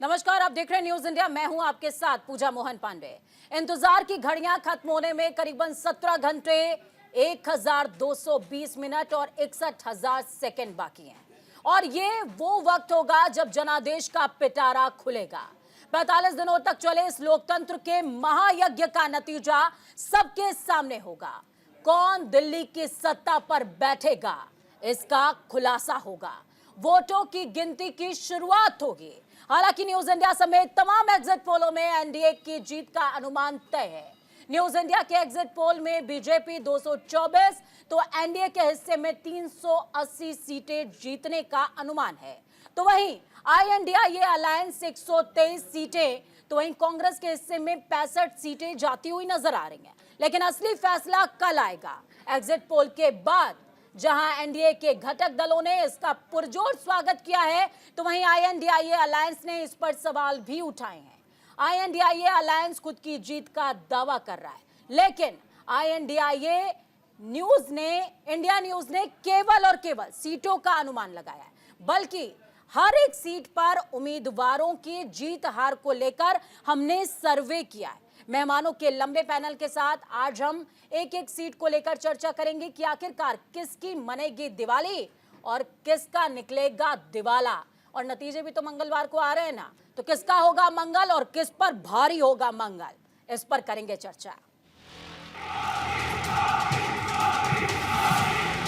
नमस्कार, आप देख रहे हैं न्यूज इंडिया। मैं हूं आपके साथ पूजा मोहन पांडे। इंतजार की घड़ियां खत्म होने में करीबन 17 घंटे 1220 मिनट और 61,000 सेकंड बाकी हैं और ये वो वक्त होगा जब जनादेश का पिटारा खुलेगा। 45 दिनों तक चले इस लोकतंत्र के महायज्ञ का नतीजा सबके सामने होगा। कौन दिल्ली की सत्ता पर बैठेगा, इसका खुलासा होगा। वोटों की गिनती की शुरुआत होगी। हालांकि न्यूज इंडिया समेत तमाम एग्जिट पोलों में एनडीए की जीत का अनुमान तय है। न्यूज इंडिया के एग्जिट पोल में बीजेपी 224 तो एनडीए के हिस्से में 380 सीटें जीतने का अनुमान है। तो वहीं आईएनडीआईए अलायंस 123 सीटें, तो वहीं कांग्रेस के हिस्से में 65 सीटें जाती हुई नजर आ रही हैं। लेकिन असली फैसला कल आएगा एग्जिट पोल के बाद। जहां एनडीए के घटक दलों ने इसका पुरजोर स्वागत किया है, तो वहीं आईएनडीआईए अलायंस ने इस पर सवाल भी उठाए हैं। आईएनडीआईए अलायंस खुद की जीत का दावा कर रहा है, लेकिन आईएनडीआईए इंडिया न्यूज ने केवल और केवल सीटों का अनुमान लगाया है, बल्कि हर एक सीट पर उम्मीदवारों की जीत हार को लेकर हमने सर्वे किया है। मेहमानों के लंबे पैनल के साथ आज हम एक एक सीट को लेकर चर्चा करेंगे कि आखिरकार किसकी मनेगी दिवाली और किसका निकलेगा दिवाला। और नतीजे भी तो मंगलवार को आ रहे हैं ना, तो किसका होगा मंगल और किस पर भारी होगा मंगल, इस पर करेंगे चर्चा।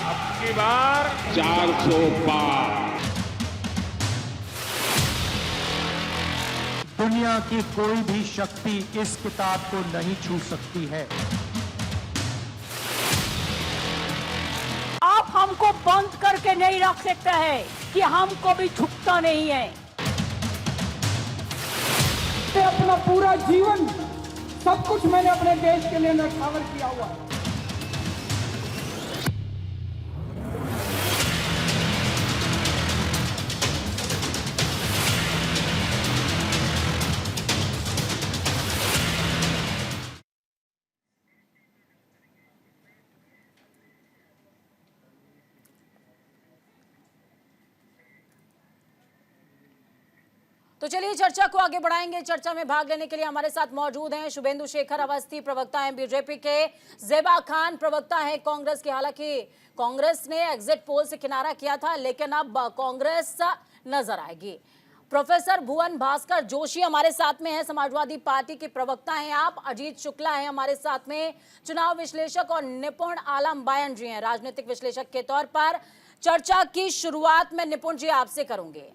अब की बार 400 पार। दुनिया की कोई भी शक्ति इस किताब को नहीं छू सकती है। आप हमको बंद करके नहीं रख सकते हैं कि हमको भी झुकता नहीं है। अपना पूरा जीवन सब कुछ मैंने अपने देश के लिए न्यौछावर किया हुआ है। तो चलिए चर्चा को आगे बढ़ाएंगे। चर्चा में भाग लेने के लिए हमारे साथ मौजूद हैं शुभेंदु शेखर अवस्थी, प्रवक्ता हैं बीजेपी के, ज़ेबा खान, प्रवक्ता हैं कांग्रेस के। हालांकि कांग्रेस ने एग्जिट पोल से किनारा किया था, लेकिन अब कांग्रेस नजर आएगी। प्रोफेसर भुवन भास्कर जोशी हमारे साथ में है, समाजवादी पार्टी के प्रवक्ता हैं आप। अजीत शुक्ला है हमारे साथ में, चुनाव विश्लेषक और निपुण आलम बायन जी हैं, राजनीतिक विश्लेषक के तौर पर। चर्चा की शुरुआत में निपुण जी आपसे करूंगे।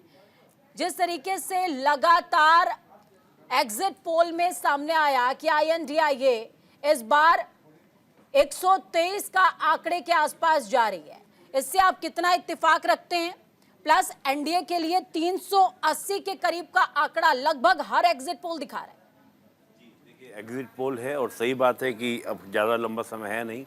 जिस तरीके से लगातार एग्जिट पोल में सामने आया कि आईएनडीआईए इस बार 123 का आंकड़े के आसपास जा रही है, इससे आप कितना इत्तेफाक रखते हैं? प्लस एनडीए के लिए 380 के करीब का आंकड़ा लगभग हर एग्जिट पोल दिखा रहा है। देखिए, एग्जिट पोल है और सही बात है कि अब ज़्यादा लंबा समय है नहीं।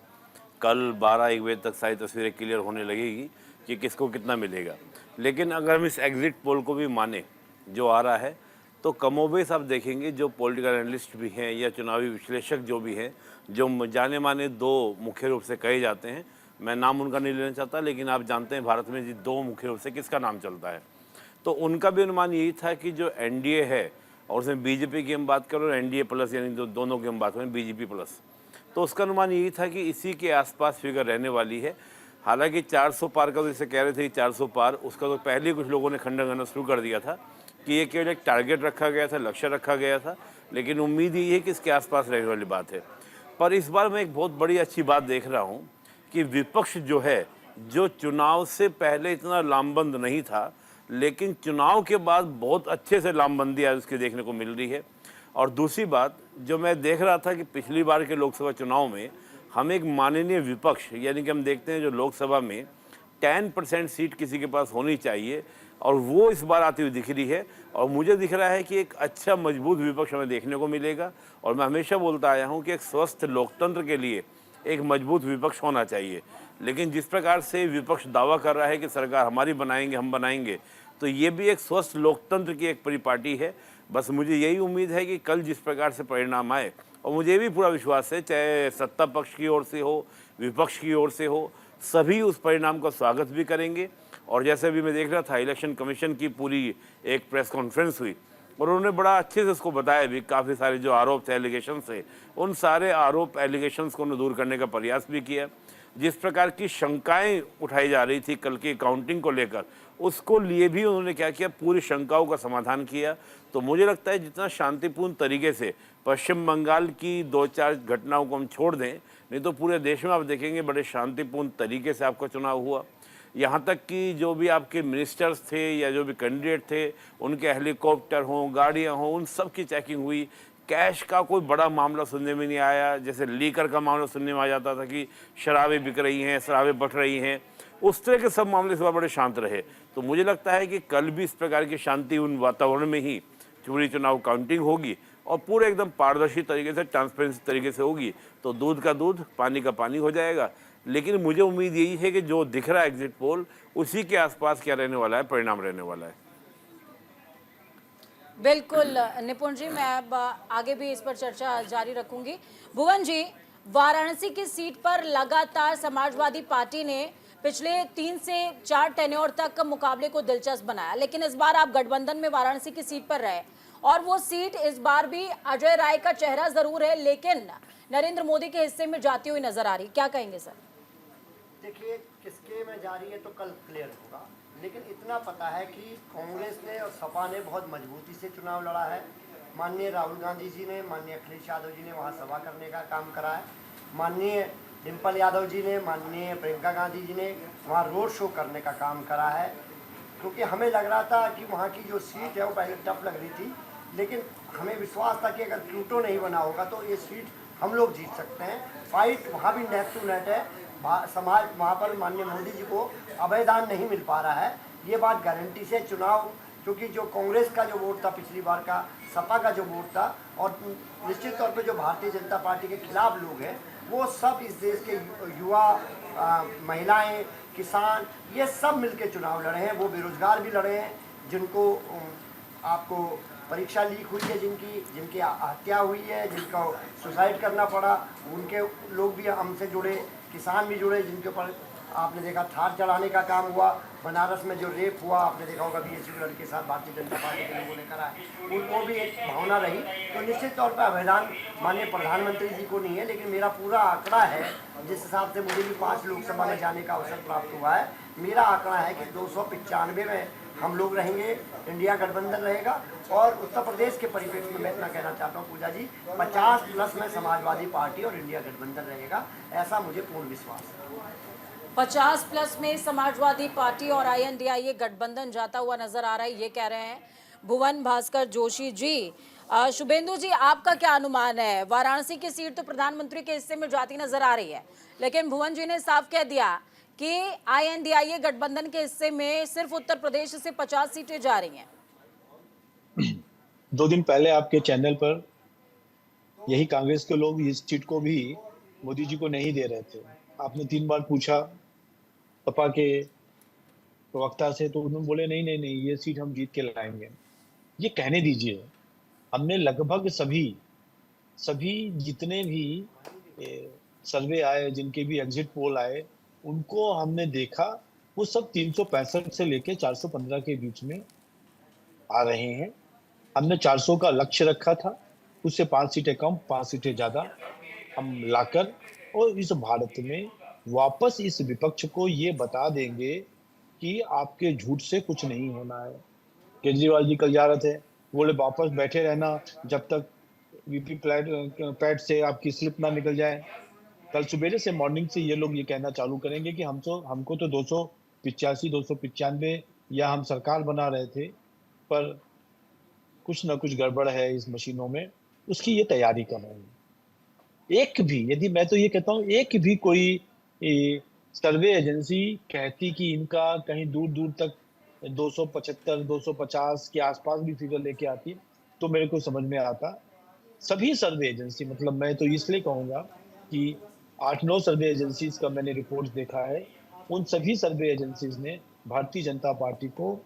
कल 12-1 बजे तक सारी तस्वीरें क्लियर होने लगेगी कि किसको कितना मिलेगा। लेकिन अगर हम इस एग्जिट पोल को भी माने जो आ रहा है, तो कमोबेश आप देखेंगे जो पॉलिटिकल एनालिस्ट भी हैं या चुनावी विश्लेषक जो भी हैं, जो जाने माने दो मुख्य रूप से कहे जाते हैं, मैं नाम उनका नहीं लेना चाहता, लेकिन आप जानते हैं भारत में जी दो मुख्य रूप से किसका नाम चलता है, तो उनका भी अनुमान यही था कि जो एनडीए है, और उसमें बीजेपी की हम बात करें और एनडीए प्लस यानी दोनों की हम बात करें बीजेपी प्लस, तो उसका अनुमान यही था कि इसी के आसपास फिगर रहने वाली है। हालांकि 400 पार का तो जैसे कह रहे थे कि 400 पार, उसका तो पहले कुछ लोगों ने खंडन करना शुरू कर दिया था कि ये केवल एक टारगेट रखा गया था, लक्ष्य रखा गया था, लेकिन उम्मीद ये है कि इसके आसपास रहने वाली बात है। पर इस बार मैं एक बहुत बड़ी अच्छी बात देख रहा हूँ कि विपक्ष जो है, जो चुनाव से पहले इतना लामबंद नहीं था, लेकिन चुनाव के बाद बहुत अच्छे से लामबंदी आज उसकी देखने को मिल रही है। और दूसरी बात जो मैं देख रहा था कि पिछली बार के लोकसभा चुनाव में हम एक माननीय विपक्ष, यानी कि हम देखते हैं जो लोकसभा में 10% सीट किसी के पास होनी चाहिए, और वो इस बार आती हुई दिख रही है। और मुझे दिख रहा है कि एक अच्छा मजबूत विपक्ष हमें देखने को मिलेगा। और मैं हमेशा बोलता आया हूँ कि एक स्वस्थ लोकतंत्र के लिए एक मजबूत विपक्ष होना चाहिए। लेकिन जिस प्रकार से विपक्ष दावा कर रहा है कि सरकार हमारी बनाएंगे, हम बनाएंगे, तो ये भी एक स्वस्थ लोकतंत्र की एक परिपाटी है। बस मुझे यही उम्मीद है कि कल जिस प्रकार से परिणाम आए, और मुझे भी पूरा विश्वास है चाहे सत्ता पक्ष की ओर से हो, विपक्ष की ओर से हो, सभी उस परिणाम का स्वागत भी करेंगे। और जैसे भी मैं देख रहा था, इलेक्शन कमीशन की पूरी एक प्रेस कॉन्फ्रेंस हुई, और उन्होंने बड़ा अच्छे से उसको बताया भी, काफ़ी सारे जो आरोप थे, एलिगेशन थे, उन सारे आरोप एलिगेशंस को उन्होंने दूर करने का प्रयास भी किया। जिस प्रकार की शंकाएं उठाई जा रही थी कल की काउंटिंग को लेकर, उसको लिए भी उन्होंने क्या किया, पूरी शंकाओं का समाधान किया। तो मुझे लगता है जितना शांतिपूर्ण तरीके से पश्चिम बंगाल की 2-4 घटनाओं को हम छोड़ दें, नहीं तो पूरे देश में आप देखेंगे बड़े शांतिपूर्ण तरीके से आपका चुनाव हुआ। यहाँ तक कि जो भी आपके मिनिस्टर्स थे या जो भी कैंडिडेट थे, उनके हेलीकॉप्टर हों, गाड़ियाँ हों, उन सब की चेकिंग हुई। कैश का कोई बड़ा मामला सुनने में नहीं आया। जैसे लीकर का मामला सुनने में आ जाता था कि शराबें बिक रही हैं, शराबें बट रही हैं, उस तरह के सब मामले इस बार बड़े शांत रहे। तो मुझे लगता है कि कल भी इस प्रकार की शांति उन वातावरण में ही पूरी चुनाव काउंटिंग होगी और पूरे एकदम पारदर्शी तरीके से, ट्रांसपेरेंसी तरीके से होगी। तो दूध का दूध, पानी का पानी हो जाएगा। लेकिन मुझे उम्मीद यही है कि जो दिख रहा है एग्जिट पोल, उसी के आसपास क्या रहने वाला है, परिणाम रहने वाला है। बिल्कुल निपुण जी, मैं अब आगे भी इस पर चर्चा जारी रखूंगी। भुवन जी, वाराणसी की सीट पर लगातार समाजवादी पार्टी ने पिछले 3 से 4 टेन्योर तक मुकाबले को दिलचस्प बनाया, लेकिन इस बार आप गठबंधन में वाराणसी की सीट पर रहे और वो सीट इस बार भी अजय राय का चेहरा जरूर है, लेकिन नरेंद्र मोदी के हिस्से में जाती हुई नजर आ रही। क्या कहेंगे सर? देखिए, किसके में जा रही है तो कल क्लियर होगा, लेकिन इतना पता है कि कांग्रेस ने और सपा ने बहुत मजबूती से चुनाव लड़ा है। माननीय राहुल गांधी जी ने, माननीय अखिलेश यादव जी ने वहाँ सभा करने का काम करा है। माननीय डिम्पल यादव जी ने, माननीय प्रियंका गांधी जी ने वहाँ रोड शो करने का काम करा है। क्योंकि हमें लग रहा था कि वहाँ की जो सीट है वो पहले टफ लग रही थी, लेकिन हमें विश्वास था कि अगर प्लूटो नहीं बना होगा तो ये सीट हम लोग जीत सकते हैं। फाइट वहाँ भी नेट टू नेट है। समाज वहाँ पर माननीय मोदी जी को अभयदान नहीं मिल पा रहा है, ये बात गारंटी से। चुनाव क्योंकि जो कांग्रेस का जो वोट था पिछली बार का, सपा का जो वोट था, और निश्चित तौर पे जो भारतीय जनता पार्टी के खिलाफ लोग हैं, वो सब इस देश के युवा, महिलाएं, किसान, ये सब मिलके चुनाव लड़े हैं। वो बेरोजगार भी लड़े हैं, जिनको आपको परीक्षा लीक हुई है, जिनकी हत्या हुई है, जिनको सुसाइड करना पड़ा, उनके लोग भी हमसे जुड़े, किसान भी जुड़े, जिनके ऊपर आपने देखा थार चढ़ाने का काम हुआ। बनारस में जो रेप हुआ, आपने देखा होगा बीएसयू लड़के के साथ भारतीय जनता पार्टी के लोगों ने करा है, उनको भी एक भावना रही। तो निश्चित तौर पर अभयदान माननीय प्रधानमंत्री जी को नहीं है, लेकिन मेरा पूरा आंकड़ा है, जिस हिसाब से मुझे भी 5 लोकसभा में जाने का अवसर प्राप्त हुआ है, मेरा आंकड़ा है कि 295 में हम लोग रहेंगे, इंडिया गठबंधन रहेगा। और उत्तर प्रदेश के परिप्रेक्ष्य में मैं इतना कहना चाहता हूँ पूजा जी, 50+ में समाजवादी पार्टी और इंडिया गठबंधन रहेगा, ऐसा मुझे पूर्ण विश्वास है। 50+ में समाजवादी पार्टी और INDIA गठबंधन जाता हुआ नजर आ रहा है, ये कह रहे हैं भुवन भास्कर जोशी जी। शुभेंदु जी, आपका क्या अनुमान है? वाराणसी की सीट तो प्रधानमंत्री के हिस्से में जाती नजर आ रही है, लेकिन भुवन जी ने साफ कह दिया कि INDIA गठबंधन के हिस्से में सिर्फ उत्तर प्रदेश से 50 सीटें जा रही हैं। 2 दिन पहले आपके चैनल पर यही कांग्रेस के लोग इस सीट को भी मोदी जी को नहीं दे रहे थे। आपने 3 बार पूछा सपा के प्रवक्ता से, तो उन्होंने बोले नहीं नहीं नहीं, ये सीट हम जीत के लाएंगे। ये कहने दीजिए, हमने लगभग सभी जितने भी सर्वे आए, जिनके भी एग्जिट पोल आए, उनको हमने देखा, वो सब 365 से लेके 415 के बीच में आ रहे हैं। हमने 400 का लक्ष्य रखा था, उससे 5 सीटें कम, 5 सीटें ज्यादा हम लाकर और इस भारत में वापस इस विपक्ष को ये बता देंगे कि आपके झूठ से कुछ नहीं होना है। केजरीवाल जी कल जा रहे थे, बोले वापस बैठे रहना जब तक वीपी पैड से आपकी स्लिप ना निकल जाए। कल सुबह से मॉर्निंग से ये लोग ये कहना चालू करेंगे कि हमको तो 285, 295 या हम सरकार बना रहे थे, पर कुछ ना कुछ गड़बड़ है इस मशीनों में, उसकी ये तैयारी कर रहे हैं। एक भी, यदि मैं तो ये कहता हूँ, एक भी कोई सर्वे एजेंसी कहती कि इनका कहीं दूर दूर तक 275, 250 के आसपास भी फिगर लेके आती, तो मेरे को समझ में आता। सभी सर्वे एजेंसी, मतलब मैं तो इसलिए कहूँगा कि 8-9 सर्वे एजेंसीज का मैंने रिपोर्ट देखा है, उन सभी सर्वे एजेंसीज ने भारतीय जनता पार्टी को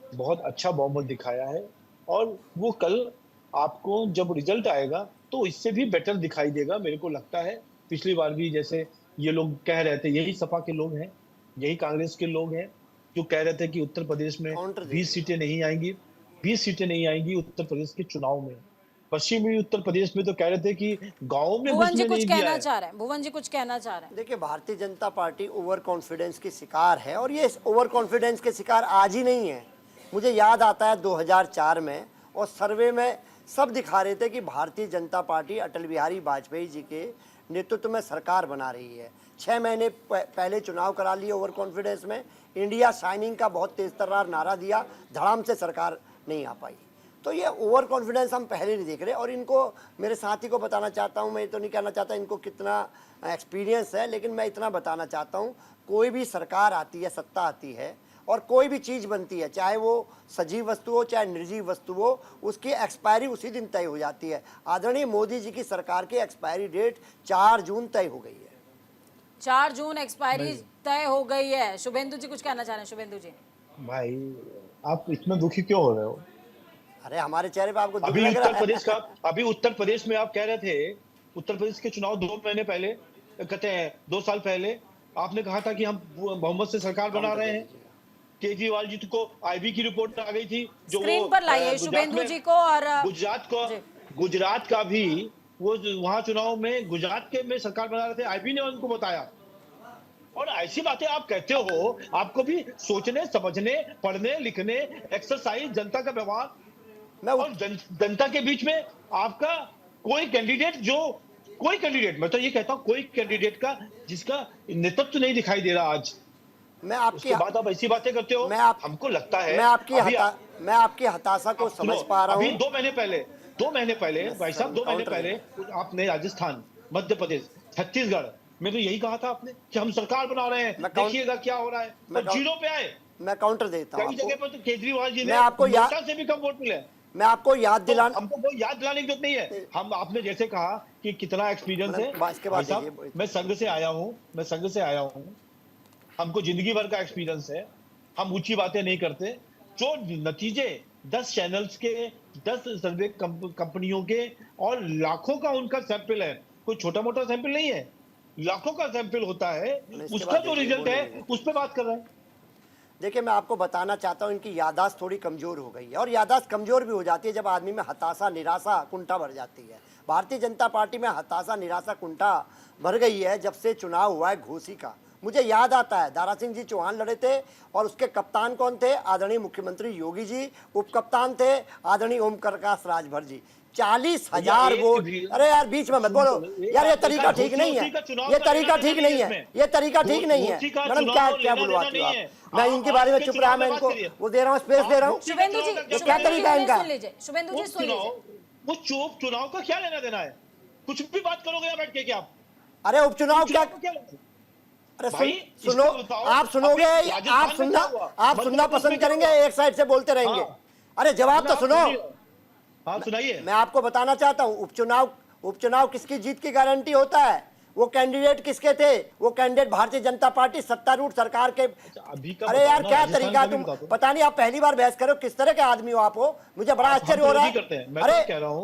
बहुत अच्छा बहुमत दिखाया है। और वो कल आपको जब रिजल्ट आएगा तो इससे भी बेटर दिखाई देगा। मेरे को लगता है पिछली बार भी जैसे ये लोग कह रहे थे, यही सपा के लोग हैं, यही कांग्रेस के लोग हैं जो कह रहे थे कि उत्तर प्रदेश में 20 सीटें नहीं आएंगी, 20 सीटें नहीं आएंगी उत्तर प्रदेश के चुनाव में। पश्चिमी उत्तर प्रदेश में तो कह रहे थे कि गाँव में भुवन जी घुसने कुछ नहीं दिया कहना है। चाह रहे हैं, भुवन जी कुछ कहना चाह रहे हैं। देखिए, Bharatiya Janata party over confidence की शिकार है, और ये ओवर कॉन्फिडेंस के शिकार आज ही नहीं है। मुझे याद आता है 2004 में, और सर्वे में सब दिखा रहे थे कि भारतीय जनता पार्टी अटल बिहारी वाजपेयी जी के नेतृत्व में सरकार बना रही है। 6 महीने पहले चुनाव करा लिए ओवर कॉन्फिडेंस में, इंडिया शाइनिंग का बहुत तेज तर्रार नारा दिया, धड़ाम से सरकार नहीं आ पाई। तो ये ओवर कॉन्फिडेंस हम पहले नहीं देख रहे, और इनको, मेरे साथी को बताना चाहता हूँ, मैं तो नहीं कहना चाहता इनको कितना एक्सपीरियंस है, लेकिन मैं इतना बताना चाहता हूँ, कोई भी सरकार आती है, सत्ता आती है, और कोई भी चीज़ बनती है, चाहे वो सजीव वस्तु हो चाहे निर्जीव वस्तु हो, उसकी एक्सपायरी उसी दिन तय हो जाती है। आदरणीय मोदी जी की सरकार की एक्सपायरी डेट 4 जून तय हो गई है। 4 जून एक्सपायरी तय हो गई है। शुभेंदु जी कुछ कहना चाह रहे हैं। शुभेंदु जी, भाई आप इतना दुखी क्यों हो रहे हो? अरे हमारे चेहरे पे आपको दुख अभी लग उत्तर रहा प्रदेश का, है? अभी उत्तर प्रदेश में आप कह रहे थे, उत्तर प्रदेश के चुनाव 2 महीने पहले, कहते हैं 2 साल पहले आपने कहा था कि हम बहुमत से सरकार बना रहे हैं। केजरीवाल जी को आईबी की रिपोर्ट आ गई थी, जो स्क्रीन पर लाइए शुभेंदु जी को। और गुजरात का भी वो वहां चुनाव में गुजरात के में सरकार बना रहे थे, आईबी ने उनको बताया। और ऐसी बातें आप कहते हो, आपको भी सोचने समझने पढ़ने लिखने एक्सरसाइज, जनता का व्यवहार और जनता के बीच में आपका कोई कैंडिडेट मैं तो ये कहता हूं, कोई कैंडिडेट का जिसका नेतृत्व नहीं दिखाई दे रहा आज। मैं आपकी उसके बाद आप ऐसी बातें करते हो। हमको लगता है मैं आपकी हताशा को समझ पा रहा हूँ। अभी 2 महीने पहले भाई साहब, 2 महीने पहले आपने राजस्थान, मध्य प्रदेश, छत्तीसगढ़ में तो यही कहा था आपने कि हम सरकार बना रहे हैं, देखिएगा क्या हो रहा है, और जीरो पे आए। मैं काउंटर देता हूँ। कई जगह पर तो केजरीवाल जी ने आपको नोटा से भी कम वोट मिले। मैं आपको याद दिलाना, तो हमको कोई याद दिलाने की जरूरत नहीं है। हम आपने जैसे कहा कि कितना एक्सपीरियंस है, भाई साहब मैं संघ से आया हूँ, हमको जिंदगी भर का एक्सपीरियंस है। हम ऊंची बातें नहीं करते। जो नतीजे 10 चैनल्स के, 10 सर्वे कंपनियों के और लाखों का उनका सैंपल है, कोई छोटा मोटा सैंपल नहीं है, लाखों का सैंपल होता है, उसका जो रिजल्ट है उस पर बात कर रहे हैं। देखिए, मैं आपको बताना चाहता हूं, इनकी याददाश्त थोड़ी कमजोर हो गई है, और याददाश्त कमजोर भी हो जाती है जब आदमी में हताशा, निराशा, कुंठा भर जाती है। भारतीय जनता पार्टी में हताशा, निराशा, कुंठा भर गई है जब से चुनाव हुआ है घोसी का। मुझे याद आता है दारा सिंह जी चौहान लड़े थे, और उसके कप्तान कौन थे? आदरणीय मुख्यमंत्री योगी जी। उपकप्तान थे आदरणीय ओम प्रकाश राजभर जी। 40,000 वोट। अरे यार, बीच में मत बोलो यार, ये तरीका ठीक नहीं है, ये तरीका ठीक नहीं है, ये तरीका ठीक नहीं है। मैडम क्या बुलवाती हो आप? मैं इनके बारे में चुप रहा, मैं इनको वो दे रहा हूँ, स्पेस दे रहा हूँ। शुभेंदु जी, क्या तरीका है इनका? शुभेंदु जी सुन लीजिए। वो चुनाव का क्या लेना देना है? कुछ भी बात करोगे यहाँ बैठ के क्या आप? अरे उपचुनाव क्या? अरे सुनो, आप सुनोगे, आप सुनना पसंद करेंगे, एक साइड से बोलते रहेंगे। अरे जवाब तो सुनो। हाँ सुनाइए। मैं आपको बताना चाहता हूँ, उपचुनाव किसकी जीत की गारंटी होता है? वो कैंडिडेट किसके थे? वो कैंडिडेट भारतीय जनता पार्टी सत्तारूढ़ सरकार के। अरे यार, क्या तरीका, तुम पता नहीं, आप पहली बार बहस करो, किस तरह के आदमी हो आप? हो, मुझे बड़ा आश्चर्य हो रहा है।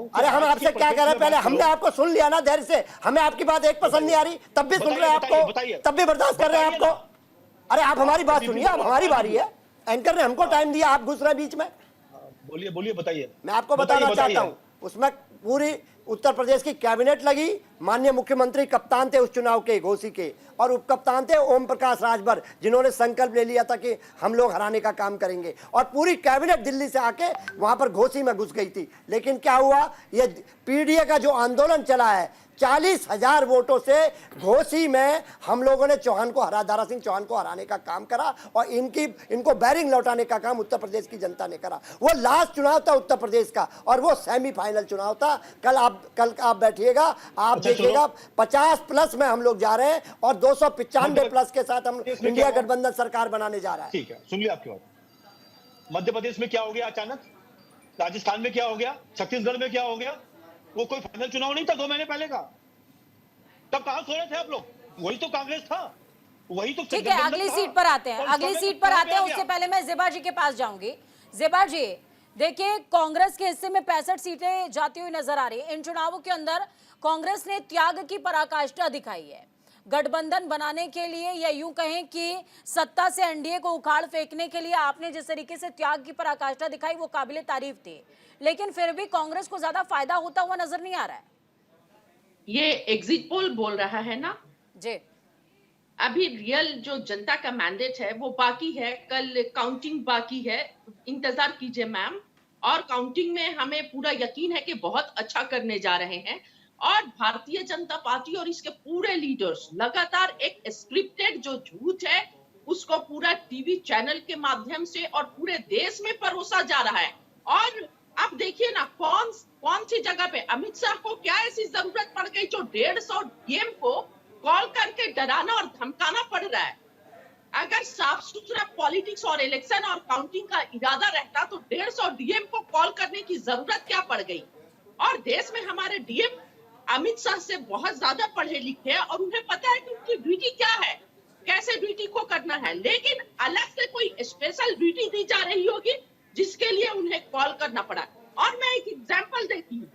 अरे हम आपसे क्या कह रहे हैं? पहले हमने आपको सुन लिया ना धैर्य से। हमें आपकी बात एक पसंद नहीं आ रही, तब भी सुन रहे हैं आपको, तब भी बर्दाश्त कर रहे हैं आपको। अरे आप हमारी बात सुनिए, अब हमारी बारी है। एंकर ने हमको टाइम दिया, आप घुस रहे हैं बीच में। बोलिए बताइए। मैं आपको बताना चाहता हूँ, उसमें पूरी उत्तर प्रदेश की कैबिनेट लगी। माननीय मुख्यमंत्री कप्तान थे उस चुनाव के, घोसी के, और उपकप्तान थे ओम प्रकाश राजभर, जिन्होंने संकल्प ले लिया था कि हम लोग हराने का काम करेंगे। और पूरी कैबिनेट दिल्ली से आके वहां पर घोसी में घुस गई थी। लेकिन क्या हुआ? ये पीडीए का जो आंदोलन चला है, 40,000 वोटों से घोसी में हम लोगों ने दारा सिंह चौहान को हराने का काम करा, और इनको बैरिंग लौटाने का काम उत्तर प्रदेश की जनता ने करा। वो लास्ट चुनाव था उत्तर प्रदेश का, और वो सेमीफाइनल चुनाव था। कल आप बैठिएगा, आप देखिएगा 50+ में हम लोग जा रहे हैं, और 295+ के साथ हम इंडिया गठबंधन सरकार बनाने जा रहा है। ठीक है, सुन लिया आपकी बात। मध्य प्रदेश में क्या हो गया अचानक? राजस्थान में क्या हो गया? छत्तीसगढ़ में क्या हो गया? वो कोई फाइनल चुनाव नहीं था 2 महीने पहले का। तब कहां सो रहे थे आप लोग? वही तो कांग्रेस था, वही तो। ठीक है, अगली सीट पर आते हैं, उससे पहले मैं ज़ेबा जी के पास जाऊंगी। ज़ेबा जी, देखिए, कांग्रेस के हिस्से में 65 सीटें जाती हुई नजर आ रही है। इन चुनावों के अंदर कांग्रेस ने त्याग की पराकाष्ठा दिखाई है। गठबंधन बनाने के लिए या यूं कहें कि सत्ता से एनडीए को उखाड़ फेंकने के लिए आपने जिस तरीके से त्याग की पराकाष्ठा दिखाई वो काबिले तारीफ थी, लेकिन फिर भी कांग्रेस को ज्यादा फायदा होता हुआ नजर नहीं आ रहा है। ये एग्जिट पोल बोल रहा है ना जी, अभी रियल जो जनता का मैंडेट है वो बाकी है, कल काउंटिंग बाकी है, इंतजार कीजिए मैम। और काउंटिंग में हमें पूरा यकीन है कि बहुत अच्छा करने जा रहे हैं। और भारतीय जनता पार्टी और इसके पूरे लीडर्स लगातार एक स्क्रिप्टेड जो झूठ है उसको पूरा टीवी चैनल के माध्यम से और पूरे देश में परोसा जा रहा है। और अब देखिए ना कौन सी जगह पे अमित शाह को क्या ऐसी जरूरत पड़ गई जो 150 डीएम को कॉल करके डराना और धमकाना पड़ रहा है। अगर साफ सुथरा पॉलिटिक्स और इलेक्शन और काउंटिंग का इरादा रहता तो 150 डीएम को कॉल करने की जरूरत क्या पड़ गई। और देश में हमारे डीएम अमित शाह से बहुत ज्यादा पढ़े लिखे हैं और उन्हें पता है कि उनकी ड्यूटी क्या है, कैसे ड्यूटी को करना है। लेकिन अलग से कोई स्पेशल ड्यूटी दी जा रही होगी जिसके लिए उन्हें कॉल करना पड़ा। और मैं एक एग्जांपल देती हूँ,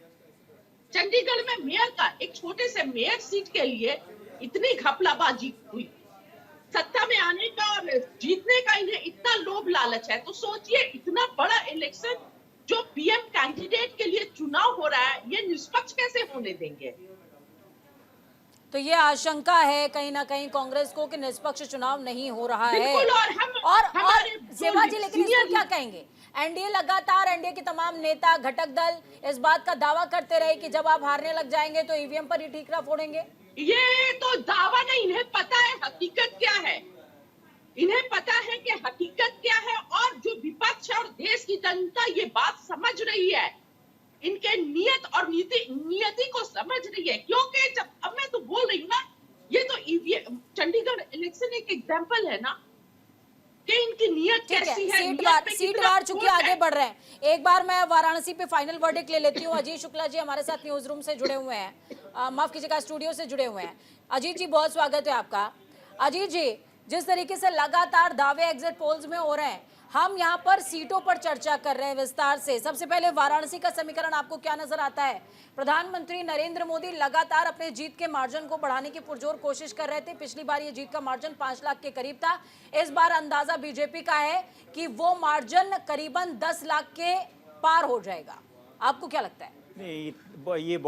चंडीगढ़ में मेयर का एक छोटे से मेयर सीट के लिए इतनी घपलाबाजी हुई, सत्ता में आने का और जीतने का इन्हें इतना लोभ लालच है। तो सोचिए इतना बड़ा इलेक्शन जो पीएम कैंडिडेट के लिए चुनाव हो रहा है ये निष्पक्ष कैसे होने देंगे। तो ये आशंका है कहीं ना कहीं कांग्रेस को कि निष्पक्ष चुनाव नहीं हो रहा है। बिल्कुल। और सेवा जी, लेकिन इसको क्या कहेंगे? एनडीए लगातार, एनडीए के तमाम नेता घटक दल इस बात का दावा करते रहे कि जब आप हारने लग जाएंगे तो ईवीएम पर ही ठीकरा फोड़ेंगे। ये तो दावा नहीं, इन्हें पता है हकीकत क्या है। इन्हें पता है कि हकीकत क्या है और जो विपक्ष और देश की जनता ये बात समझ रही है, इनके नियत और नियति को समझ रही है। क्योंकि जब अब मैं तो बोल रही हूँ ना, ये तो चंडीगढ़ इलेक्शन एक एग्जांपल है ना कि इनकी नियत कैसी है। सीटवार चूंकि आगे बढ़ रहे हैं, एक बार मैं वाराणसी पे फाइनल वर्डिक्ट ले लेती हूँ। अजीत शुक्ला जी हमारे साथ न्यूज रूम से जुड़े हुए हैं, माफ कीजिएगा स्टूडियो से जुड़े हुए हैं। अजीत जी बहुत स्वागत है आपका। अजीत जी, जिस तरीके से लगातार दावे एग्जिट पोल्स में हो रहे हैं, हम यहाँ पर सीटों पर चर्चा कर रहे हैं विस्तार से। सबसे पहले वाराणसी का समीकरण आपको क्या नजर आता है? प्रधानमंत्री नरेंद्र मोदी लगातार अपने जीत के मार्जिन को बढ़ाने की पुरजोर कोशिश कर रहे थे। पिछली बार ये जीत का मार्जिन 5 लाख के करीब था। इस बार अंदाजा बीजेपी का है कि वो मार्जिन करीबन 10 लाख के पार हो जाएगा। आपको क्या लगता है? नहीं, ये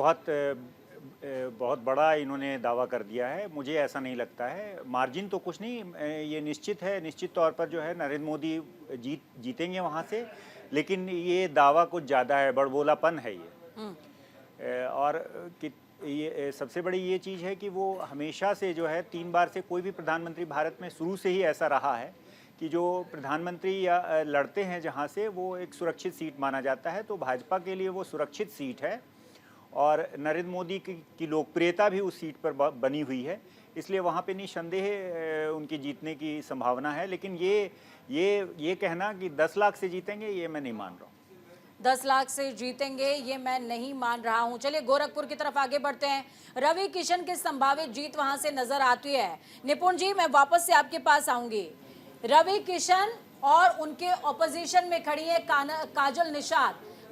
बहुत बड़ा इन्होंने दावा कर दिया है। मुझे ऐसा नहीं लगता है। मार्जिन तो कुछ नहीं, ये निश्चित है, निश्चित तौर पर जो है नरेंद्र मोदी जीतेंगे वहाँ से, लेकिन ये दावा कुछ ज़्यादा है, बड़बोलापन है ये। और कि ये सबसे बड़ी ये चीज़ है कि वो हमेशा से जो है 3 बार से कोई भी प्रधानमंत्री भारत में शुरू से ही ऐसा रहा है कि जो प्रधानमंत्री या लड़ते हैं जहाँ से, वो एक सुरक्षित सीट माना जाता है। तो भाजपा के लिए वो सुरक्षित सीट है और नरेंद्र मोदी की लोकप्रियता भी उस सीट पर बनी हुई है, इसलिए वहाँ पे निस्संदेह उनकी जीतने की संभावना है। लेकिन ये कहना कि 10 लाख से जीतेंगे, ये मैं नहीं मान रहा हूँ। 10 लाख से जीतेंगे ये मैं नहीं मान रहा हूँ। चलिए गोरखपुर की तरफ आगे बढ़ते हैं। रवि किशन की संभावित जीत वहाँ से नजर आती है। निपुण जी, मैं वापस से आपके पास आऊंगी। रवि किशन और उनके ऑपोजिशन में खड़ी है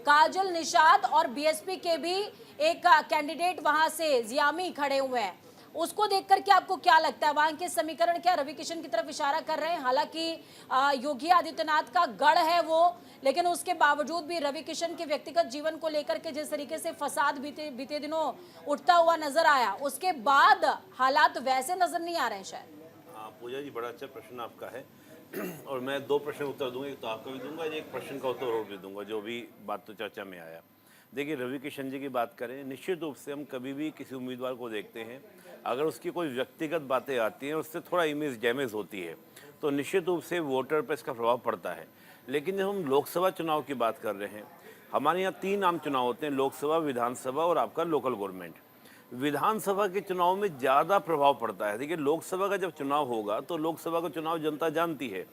काजल निषाद और बीएसपी के भी एक कैंडिडेट वहां से जियामी खड़े हुए हैं। उसको देखकर के आपको क्या लगता है, वहां के समीकरण क्या रवि किशन की तरफ इशारा कर रहे हैं? हालांकि योगी आदित्यनाथ का गढ़ है वो, लेकिन उसके बावजूद भी रवि किशन के व्यक्तिगत जीवन को लेकर के जिस तरीके से फसाद बीते दिनों उठता हुआ नजर आया, उसके बाद हालात वैसे नजर नहीं आ रहे हैं शायद। पूजा जी, बड़ा अच्छा प्रश्न आपका है और मैं 2 प्रश्न उत्तर दूंगा, एक तो आपका भी दूंगा, एक प्रश्न का उत्तर और भी दूंगा, जो भी बात तो चर्चा में आया। देखिए, रवि किशन जी की बात करें, निश्चित रूप से हम कभी भी किसी उम्मीदवार को देखते हैं, अगर उसकी कोई व्यक्तिगत बातें आती हैं, उससे थोड़ा इमेज डैमेज होती है, तो निश्चित रूप से वोटर पर इसका प्रभाव पड़ता है। लेकिन जब हम लोकसभा चुनाव की बात कर रहे हैं, हमारे यहाँ 3 आम चुनाव होते हैं, लोकसभा, विधानसभा और आपका लोकल गवर्नमेंट। विधानसभा के चुनाव में ज़्यादा प्रभाव पड़ता है। देखिए, लोकसभा का जब चुनाव होगा तो लोकसभा का चुनाव जनता जानती है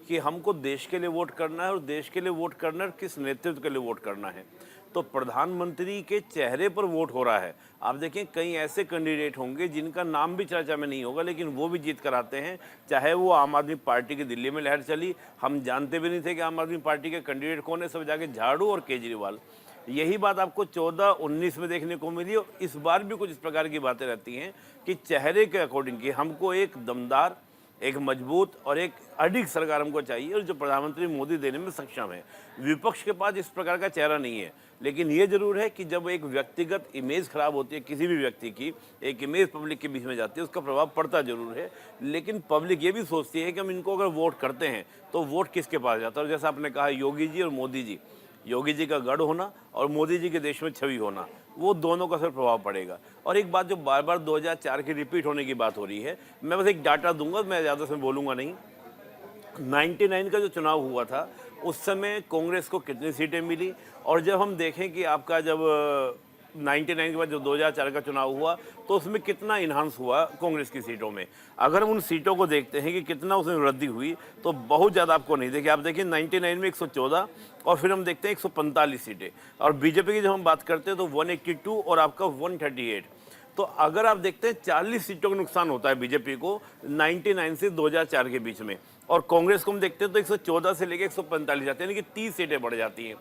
कि हमको देश के लिए वोट करना है और देश के लिए वोट करना है, किस नेतृत्व के लिए वोट करना है। तो प्रधानमंत्री के चेहरे पर वोट हो रहा है। आप देखें, कई ऐसे कैंडिडेट होंगे जिनका नाम भी चर्चा में नहीं होगा, लेकिन वो भी जीत कर आते हैं। चाहे वो आम आदमी पार्टी की दिल्ली में लहर चली, हम जानते भी नहीं थे कि आम आदमी पार्टी के कैंडिडेट कौन है, सब जाके झाड़ू और केजरीवाल। यही बात आपको 14-19 में देखने को मिली और इस बार भी कुछ इस प्रकार की बातें रहती हैं कि चेहरे के अकॉर्डिंग कि हमको एक दमदार, एक मजबूत और एक अडिग सरकार हमको चाहिए और जो प्रधानमंत्री मोदी देने में सक्षम है। विपक्ष के पास इस प्रकार का चेहरा नहीं है, लेकिन ये जरूर है कि जब एक व्यक्तिगत इमेज खराब होती है किसी भी व्यक्ति की, एक इमेज पब्लिक के बीच में जाती है, उसका प्रभाव पड़ता जरूर है। लेकिन पब्लिक ये भी सोचती है कि हम इनको अगर वोट करते हैं तो वोट किसके पास जाता है। और जैसा आपने कहा, योगी जी और मोदी जी, योगी जी का गढ़ होना और मोदी जी के देश में छवि होना, वो दोनों का असर प्रभाव पड़ेगा। और एक बात जो बार बार 2004 की रिपीट होने की बात हो रही है, मैं बस एक डाटा दूंगा, मैं ज़्यादा से बोलूँगा नहीं। 99 का जो चुनाव हुआ था उस समय कांग्रेस को कितनी सीटें मिली, और जब हम देखें कि आपका जब 99 के बाद जो 2004 का चुनाव हुआ तो उसमें कितना इन्हांस हुआ कांग्रेस की सीटों में। अगर हम उन सीटों को देखते हैं कि कितना उसमें वृद्धि हुई तो बहुत ज़्यादा आपको नहीं देखिए। आप देखिए 99 में 114 और फिर हम देखते हैं 145 सीटें, और बीजेपी की जब हम बात करते हैं तो 182 और आपका 138। तो अगर आप देखते हैं 40 सीटों का नुकसान होता है बीजेपी को 99 से 2004 के बीच में, और कांग्रेस को हम देखते हैं तो 114 से लेकर 145 जाते हैं, यानी कि 30 सीटें बढ़ जाती हैं।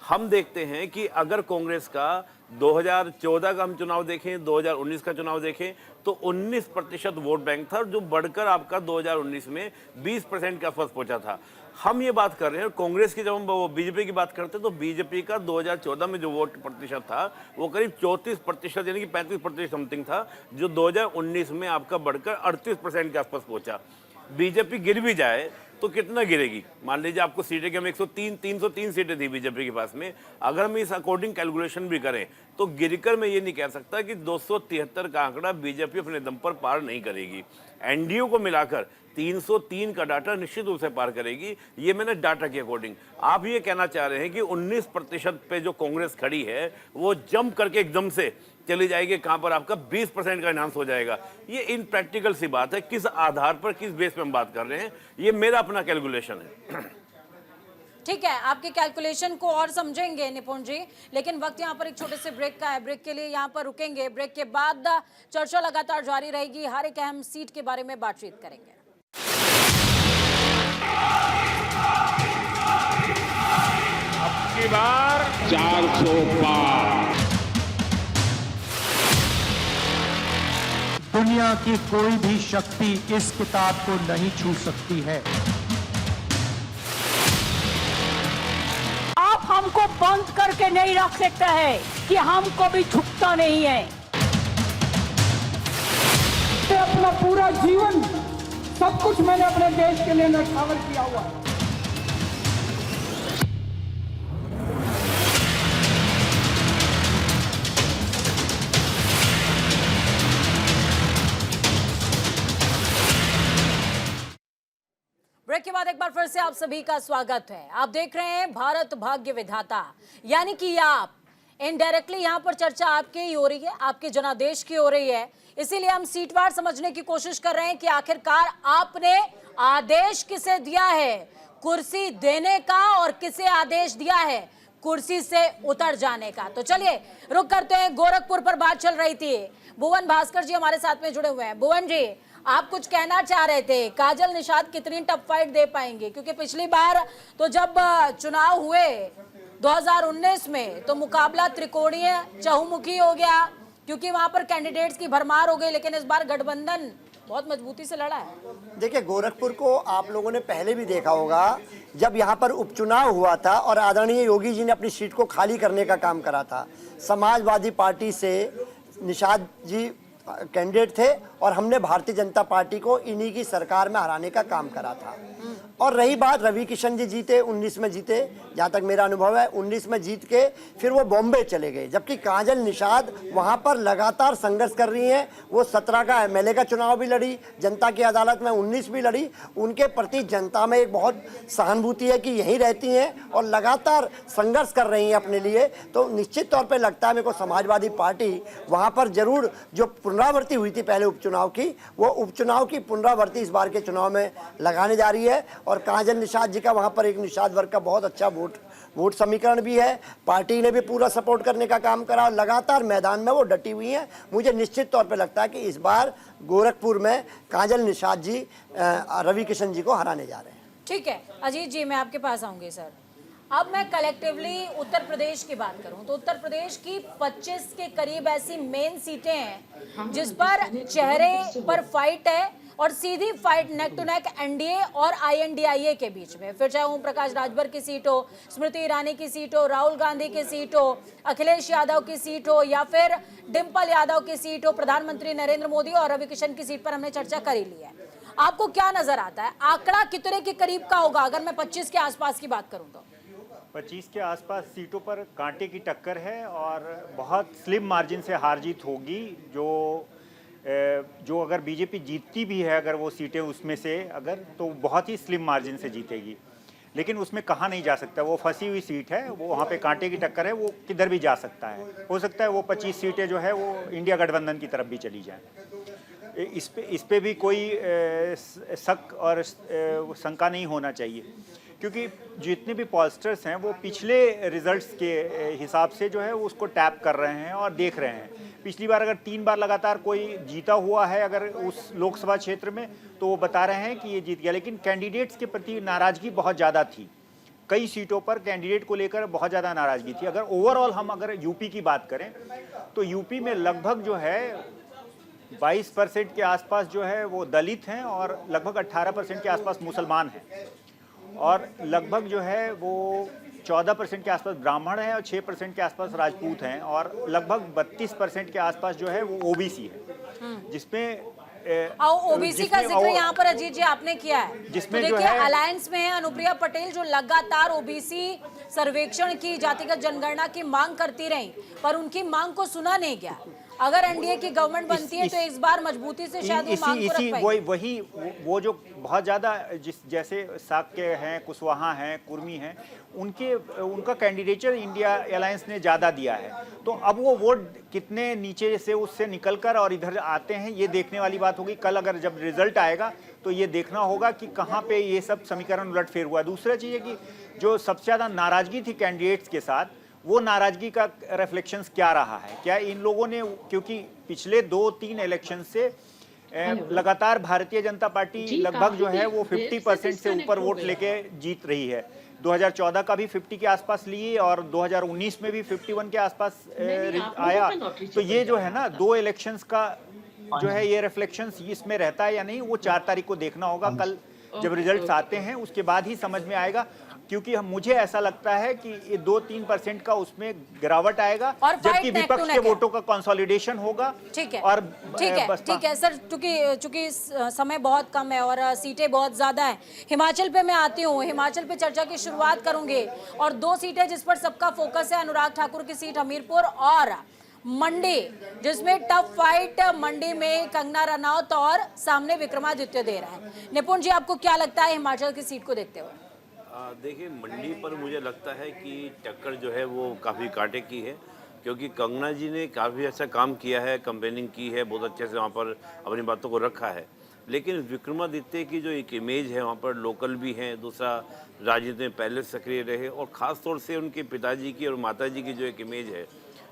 हम देखते हैं कि अगर कांग्रेस का 2014 का हम चुनाव देखें, 2019 का चुनाव देखें तो 19% वोट बैंक था, जो बढ़कर आपका 2019 में 20% के आसपास पहुंचा था। हम ये बात कर रहे हैं कांग्रेस की, जब हम बीजेपी की बात करते हैं तो बीजेपी का 2014 में जो वोट प्रतिशत था वो करीब 34%, यानी कि 35% समथिंग था, जो 2019 में आपका बढ़कर 38% के आसपास पहुंचा। बीजेपी गिर भी जाए तो कितना गिरेगी, मान लीजिए आपको सीटें कि हम 303 सीटें थी बीजेपी के पास में, अगर हम इस अकॉर्डिंग कैलकुलेशन भी करें तो गिरकर मैं ये नहीं कह सकता कि 273 का आंकड़ा बीजेपी अपने दम पर पार नहीं करेगी। एनडीए को मिलाकर 303 का डाटा निश्चित रूप से पार करेगी। ये मैंने डाटा के अकॉर्डिंग, आप ये कहना चाह रहे हैं कि 19% पे जो कांग्रेस खड़ी है वो जंप करके एकदम से चली जाएगी, कहां पर आपका 20% का इनहांस हो जाएगा। ये इनप्रैक्टिकल सी बात है। किस आधार पर, किस बेस पे हम बात कर रहे हैं, ये मेरा अपना कैलकुलेशन है। ठीक है, आपके कैलकुलेशन को और समझेंगे निपुण जी, लेकिन वक्त यहाँ पर एक छोटे से ब्रेक का है। ब्रेक के लिए यहाँ पर रुकेंगे, ब्रेक के बाद चर्चा लगातार जारी रहेगी, हर एक अहम सीट के बारे में बातचीत करेंगे। अब की बार 400 पार। दुनिया की कोई भी शक्ति इस किताब को नहीं छू सकती है। आप हमको बंद करके नहीं रख सकता है कि हमको भी झुकता नहीं है। अपना पूरा जीवन, सब कुछ मैंने अपने देश के लिए न्यौछावर किया हुआ है। ब्रेक के बाद एक बार फिर से आप सभी का स्वागत है। आप देख रहे हैं भारत भाग्य विधाता, यानी कि आप इनडायरेक्टली यहाँ पर चर्चा आपकी ही हो रही है, आपके जनादेश की हो रही है। इसीलिए हम सीटवार समझने की कोशिश कर रहे हैं कि आखिरकार आपने आदेश किसे दिया है कुर्सी देने का, और किसे आदेश दिया है कुर्सी से उतर जाने का। तो चलिए रुक करते हैं, गोरखपुर पर बात चल रही थी। भुवन भास्कर जी हमारे साथ में जुड़े हुए हैं। भुवन जी, आप कुछ कहना चाह रहे थे, काजल निषाद कितनी टफ फाइट दे पाएंगे, क्योंकि पिछली बार तो जब चुनाव हुए 2019 में तो मुकाबला त्रिकोणीय चहुमुखी हो गया, क्योंकि वहां पर कैंडिडेट्स की भरमार हो गई, लेकिन इस बार गठबंधन बहुत मजबूती से लड़ा है। देखिए, गोरखपुर को आप लोगों ने पहले भी देखा होगा, जब यहाँ पर उपचुनाव हुआ था और आदरणीय योगी जी ने अपनी सीट को खाली करने का काम करा था, समाजवादी पार्टी से निषाद जी कैंडिडेट थे और हमने भारतीय जनता पार्टी को इन्हीं की सरकार में हराने का काम करा था। और रही बात, रवि किशन जी जीते, 19 में जीते, जहाँ तक मेरा अनुभव है 19 में जीत के फिर वो बॉम्बे चले गए, जबकि काजल निषाद वहाँ पर लगातार संघर्ष कर रही हैं। वो 17 का एमएलए का चुनाव भी लड़ी, जनता की अदालत में 19 भी लड़ी। उनके प्रति जनता में एक बहुत सहानुभूति है कि यहीं रहती हैं और लगातार संघर्ष कर रही हैं अपने लिए। तो निश्चित तौर पर लगता है मेरे को समाजवादी पार्टी वहाँ पर जरूर, जो पुनरावृत्ति हुई थी पहले उपचुनाव की, वो उपचुनाव की पुनरावृत्ति इस बार के चुनाव में लगाने जा रही है। और काजल निषाद जी का वहाँ पर एक निषाद वर्ग का बहुत अच्छा वोट समीकरण भी है, पार्टी ने भी पूरा सपोर्ट करने का काम करा, लगातार मैदान में वो डटी हुई हैं। मुझे निश्चित तौर पे लगता है कि इस बार गोरखपुर में काजल निषाद जी रवि किशन जी को हराने जा रहे हैं। ठीक है अजीत जी, मैं आपके पास आऊंगी। सर, अब मैं कलेक्टिवली उत्तर प्रदेश की बात करूं तो उत्तर प्रदेश की 25 के करीब ऐसी मेन सीटें हैं जिस पर चेहरे पर फाइट है और सीधी fight neck to neck NDA और आईएनडीआईए के बीच में, फिर चाहे ओम प्रकाश राजभर की सीट हो, स्मृति ईरानी की सीट हो, राहुल गांधी की सीट हो, अखिलेश यादव की सीट हो या फिर डिंपल यादव की सीट हो, प्रधानमंत्री नरेंद्र मोदी और रवि किशन की सीट पर हमने चर्चा कर ही ली है। आपको क्या नजर आता है, आंकड़ा कितने के करीब का होगा अगर मैं 25 के आसपास की बात करूं तो? 25 के आसपास सीटों पर कांटे की टक्कर है और बहुत स्लिम मार्जिन से हार जीत होगी। जो अगर बीजेपी जीतती भी है, अगर वो सीटें उसमें से अगर, तो बहुत ही स्लिम मार्जिन से जीतेगी, लेकिन उसमें कहा नहीं जा सकता, वो फंसी हुई सीट है, वो वहाँ पे कांटे की टक्कर है, वो किधर भी जा सकता है। हो सकता है वो 25 सीटें जो है वो इंडिया गठबंधन की तरफ भी चली जाएं। इस पे भी कोई शक और शंका नहीं होना चाहिए, क्योंकि जितने भी पॉलस्टर्स हैं वो पिछले रिजल्ट्स के हिसाब से जो है उसको टैप कर रहे हैं और देख रहे हैं। पिछली बार अगर 3 बार लगातार कोई जीता हुआ है अगर उस लोकसभा क्षेत्र में, तो वो बता रहे हैं कि ये जीत गया, लेकिन कैंडिडेट्स के प्रति नाराजगी बहुत ज़्यादा थी। कई सीटों पर कैंडिडेट को लेकर बहुत ज़्यादा नाराजगी थी। अगर ओवरऑल हम अगर यूपी की बात करें तो यूपी में लगभग जो है 22% के आसपास जो है वो दलित हैं और लगभग 18% के आसपास मुसलमान हैं और लगभग जो है वो 14% के आसपास ब्राह्मण हैं और 6% के आसपास राजपूत हैं और लगभग 32% के आसपास जो है वो ओबीसी है, जिसमें ओबीसी का जिक्र यहाँ पर अजीत जी आपने किया है, जिसमें तो जो देखिए है अलायंस में है अनुप्रिया पटेल जो लगातार ओबीसी सर्वेक्षण की, जातिगत जनगणना की मांग करती रही, पर उनकी मांग को सुना नहीं गया। अगर एनडीए की गवर्नमेंट बनती है तो इस बार मजबूती से शायद वो मांग को रख पाएगी। वो जो बहुत ज़्यादा जैसे साक्य हैं, कुशवाहा हैं, कुर्मी हैं, उनका कैंडिडेचर इंडिया अलायंस ने ज़्यादा दिया है। तो अब वो वोट कितने नीचे से उससे निकलकर और इधर आते हैं, ये देखने वाली बात होगी। कल अगर जब रिजल्ट आएगा तो ये देखना होगा कि कहाँ पे ये सब समीकरण उलटफेर हुआ। दूसरा चीज़ है कि जो सबसे ज़्यादा नाराज़गी थी कैंडिडेट्स के साथ, वो नाराजगी का रिफ्लेक्शंस क्या रहा है, क्या इन लोगों ने, क्योंकि पिछले 2-3 इलेक्शन से लगातार भारतीय जनता पार्टी लगभग जो है वो 50% से ऊपर वोट लेके जीत रही है। 2014 का भी 50 के आसपास लिए और 2019 में भी 51 के आसपास आया। तो ये जो है ना 2 इलेक्शंस का जो है ये रिफ्लेक्शंस इसमें रहता है या नहीं, वो 4 तारीख को देखना होगा। कल जब रिजल्ट्स आते हैं उसके बाद ही समझ में आएगा, क्योंकि मुझे ऐसा लगता है कि ये 2-3% का उसमें गिरावट आएगा, जबकि विपक्ष के वोटों का कंसोलिडेशन होगा। ठीक है, और ठीक है सर, चूंकि समय बहुत कम है और सीटें बहुत ज्यादा हैं। हिमाचल पे मैं आती हूँ, हिमाचल पे चर्चा की शुरुआत करूंगी और 2 सीटें जिस पर सबका फोकस है, अनुराग ठाकुर की सीट हमीरपुर और मंडी, जिसमें टफ फाइट मंडी में कंगना रनौत और सामने विक्रमादित्य दे रहा है। निपुण जी, आपको क्या लगता है हिमाचल की सीट को देखते हुए? देखिए, मंडी पर मुझे लगता है कि टक्कर जो है वो काफ़ी कांटे की है, क्योंकि कंगना जी ने काफ़ी अच्छा काम किया है, कंपेनिंग की है, बहुत अच्छे से वहाँ पर अपनी बातों को रखा है। लेकिन विक्रमादित्य की जो एक इमेज है वहाँ पर, लोकल भी हैं, दूसरा राजनीति में पहले सक्रिय रहे और ख़ास तौर से उनके पिताजी की और माताजी की जो एक इमेज है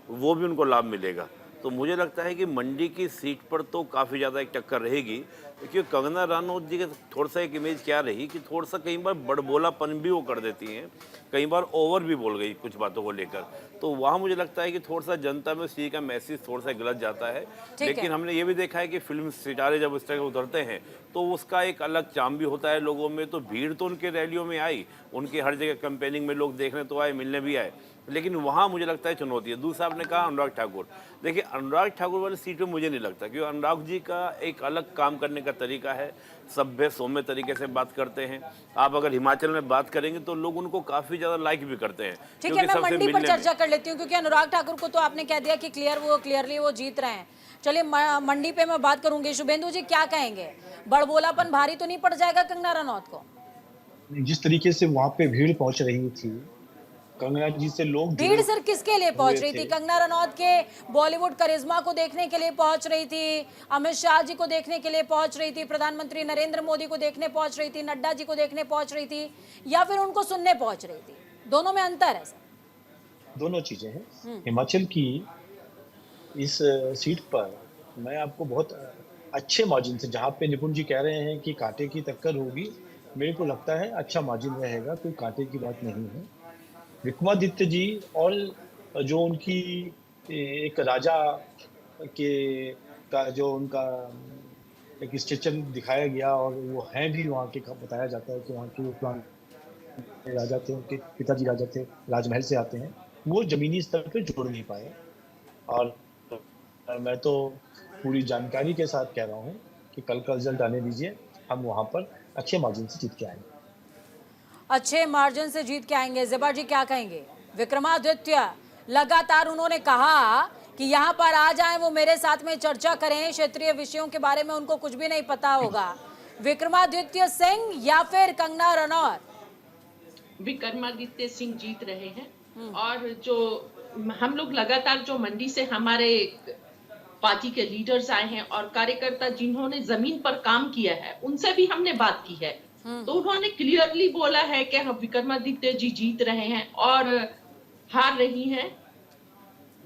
वो भी उनको लाभ मिलेगा। तो मुझे लगता है कि मंडी की सीट पर तो काफ़ी ज़्यादा एक टक्कर रहेगी, क्योंकि कंगना रनौत जी का थोड़ा सा एक इमेज क्या रही कि थोड़ा सा कई बार बड़बोलापन भी वो कर देती हैं, कई बार ओवर भी बोल गई कुछ बातों को लेकर। तो वहाँ मुझे लगता है कि थोड़ा सा जनता में उसी का मैसेज थोड़ा सा गलत जाता है। लेकिन हमने ये भी देखा है कि फिल्म सितारे जब उस तरह उतरते हैं तो उसका एक अलग चार्म भी होता है लोगों में। तो भीड़ तो उनके रैलियों में आई, उनके हर जगह कैंपेनिंग में लोग देखने तो आए, मिलने भी आए, लेकिन वहाँ मुझे लगता है चुनौती है। दूसरा आपने कहा अनुराग ठाकुर, देखिए अनुराग ठाकुर वाली सीट पे मुझे नहीं लगता, क्योंकि अनुराग जी का एक अलग काम करने का तरीका है, सभ्य सौम्य तरीके से बात करते हैं। आप अगर हिमाचल में बात करेंगे तो लोग उनको काफ़ी ज़्यादा लाइक भी करते हैं। ठीक है, मैं मंडी पर चर्चा कर लेती हूँ, क्योंकि अनुराग ठाकुर को तो आपने कह दिया कि क्लियरली वो जीत रहे हैं। चलिए मंडी पे मैं बात करूंगी। शुभेंदु जी, क्या कहेंगे, बड़बोलापन भारी तो नहीं पड़ जाएगा कंगना रनौत को? जिस तरीके से वहाँ पे भीड़ पहुंच रही थी, कंगना जी से लोग भीड़ सर किसके लिए पहुंच रही थी? कंगना रनौत के बॉलीवुड करिश्मा को देखने के लिए पहुंच रही थी, अमित शाह जी को देखने के लिए पहुंच रही थी, प्रधानमंत्री नरेंद्र मोदी को देखने पहुंच रही थी, नड्डा जी को देखने पहुंच रही थी, या फिर उनको सुनने पहुंच रही थी? दोनों में अंतर है सर। दोनों चीजें हैं। हिमाचल की इस सीट पर मैं आपको बहुत अच्छे मार्जिन से, जहाँ पे निपुण जी कह रहे हैं कि कांटे की टक्कर होगी, मेरे को लगता है अच्छा मार्जिन रहेगा, कोई कांटे की बात नहीं है। विक्रमादित्य जी और जो उनकी एक राजा के का जो उनका एक स्ट्रक्चर दिखाया गया, और वो हैं भी वहाँ के, बताया जाता है कि वहाँ के राजा थे, उनके पिताजी राजा थे, राजमहल से आते हैं, वो जमीनी स्तर पे जोड़ नहीं पाए। और मैं तो पूरी जानकारी के साथ कह रहा हूँ कि कल का रिजल्ट आने दीजिए, हम वहाँ पर अच्छे मार्जिन से जीत के आएंगे। अच्छे मार्जिन से जीत के आएंगे। ज़ेबा जी क्या कहेंगे? विक्रमादित्य लगातार उन्होंने कहा कि यहाँ पर आ जाएं, वो मेरे साथ में चर्चा करें, क्षेत्रीय विषयों के बारे में उनको कुछ भी नहीं पता होगा। विक्रमादित्य सिंह या फिर कंगना रनौत? विक्रमादित्य सिंह जीत रहे हैं। और जो हम लोग लगातार जो मंडी से हमारे पार्टी के लीडर्स आए हैं और कार्यकर्ता जिन्होंने जमीन पर काम किया है, उनसे भी हमने बात की है, तो उन्होंने क्लियरली बोला है कि हम विक्रमादित्य जी जीत रहे हैं और हार रही हैं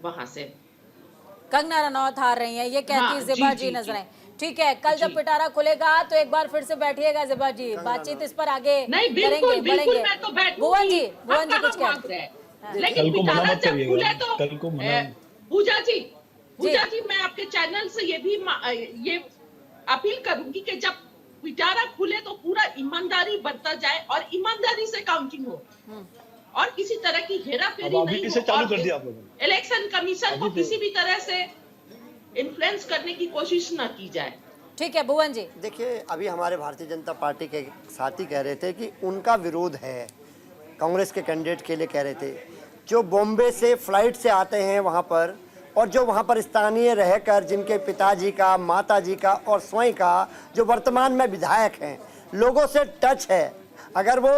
वहां से। कंगना रनौत हार रही हैं, ये कहती ज़ेबा जी नजर आए। ठीक है, कल जब पिटारा खुलेगा तो एक बार फिर से बैठिएगा ज़ेबा जी, बातचीत इस पर आगे करेंगे, बढ़ेंगे। भुवन जी कुछ कहते हैं, लेकिन पिटारा जब खुले तो पूजा जी मैं आपके चैनल से ये अपील करूंगी कि जब पिटारा खुले तो पूरा ईमानदारी बरता जाए और ईमानदारी से काउंटिंग हो और किसी तरह की हेराफेरी नहीं हो, चालू कर दिया आप लोगों ने। इलेक्शन कमीशन को किसी भी तरह से इन्फ्लुएंस करने की कोशिश ना की जाए। ठीक है भुवन जी। देखिए, अभी हमारे भारतीय जनता पार्टी के साथी कह रहे थे कि उनका विरोध है, कांग्रेस के कैंडिडेट के लिए कह रहे थे, जो बॉम्बे से फ्लाइट से आते हैं वहाँ पर, और जो वहाँ पर स्थानीय रहकर जिनके पिताजी का, माताजी का और स्वयं का जो वर्तमान में विधायक हैं, लोगों से टच है, अगर वो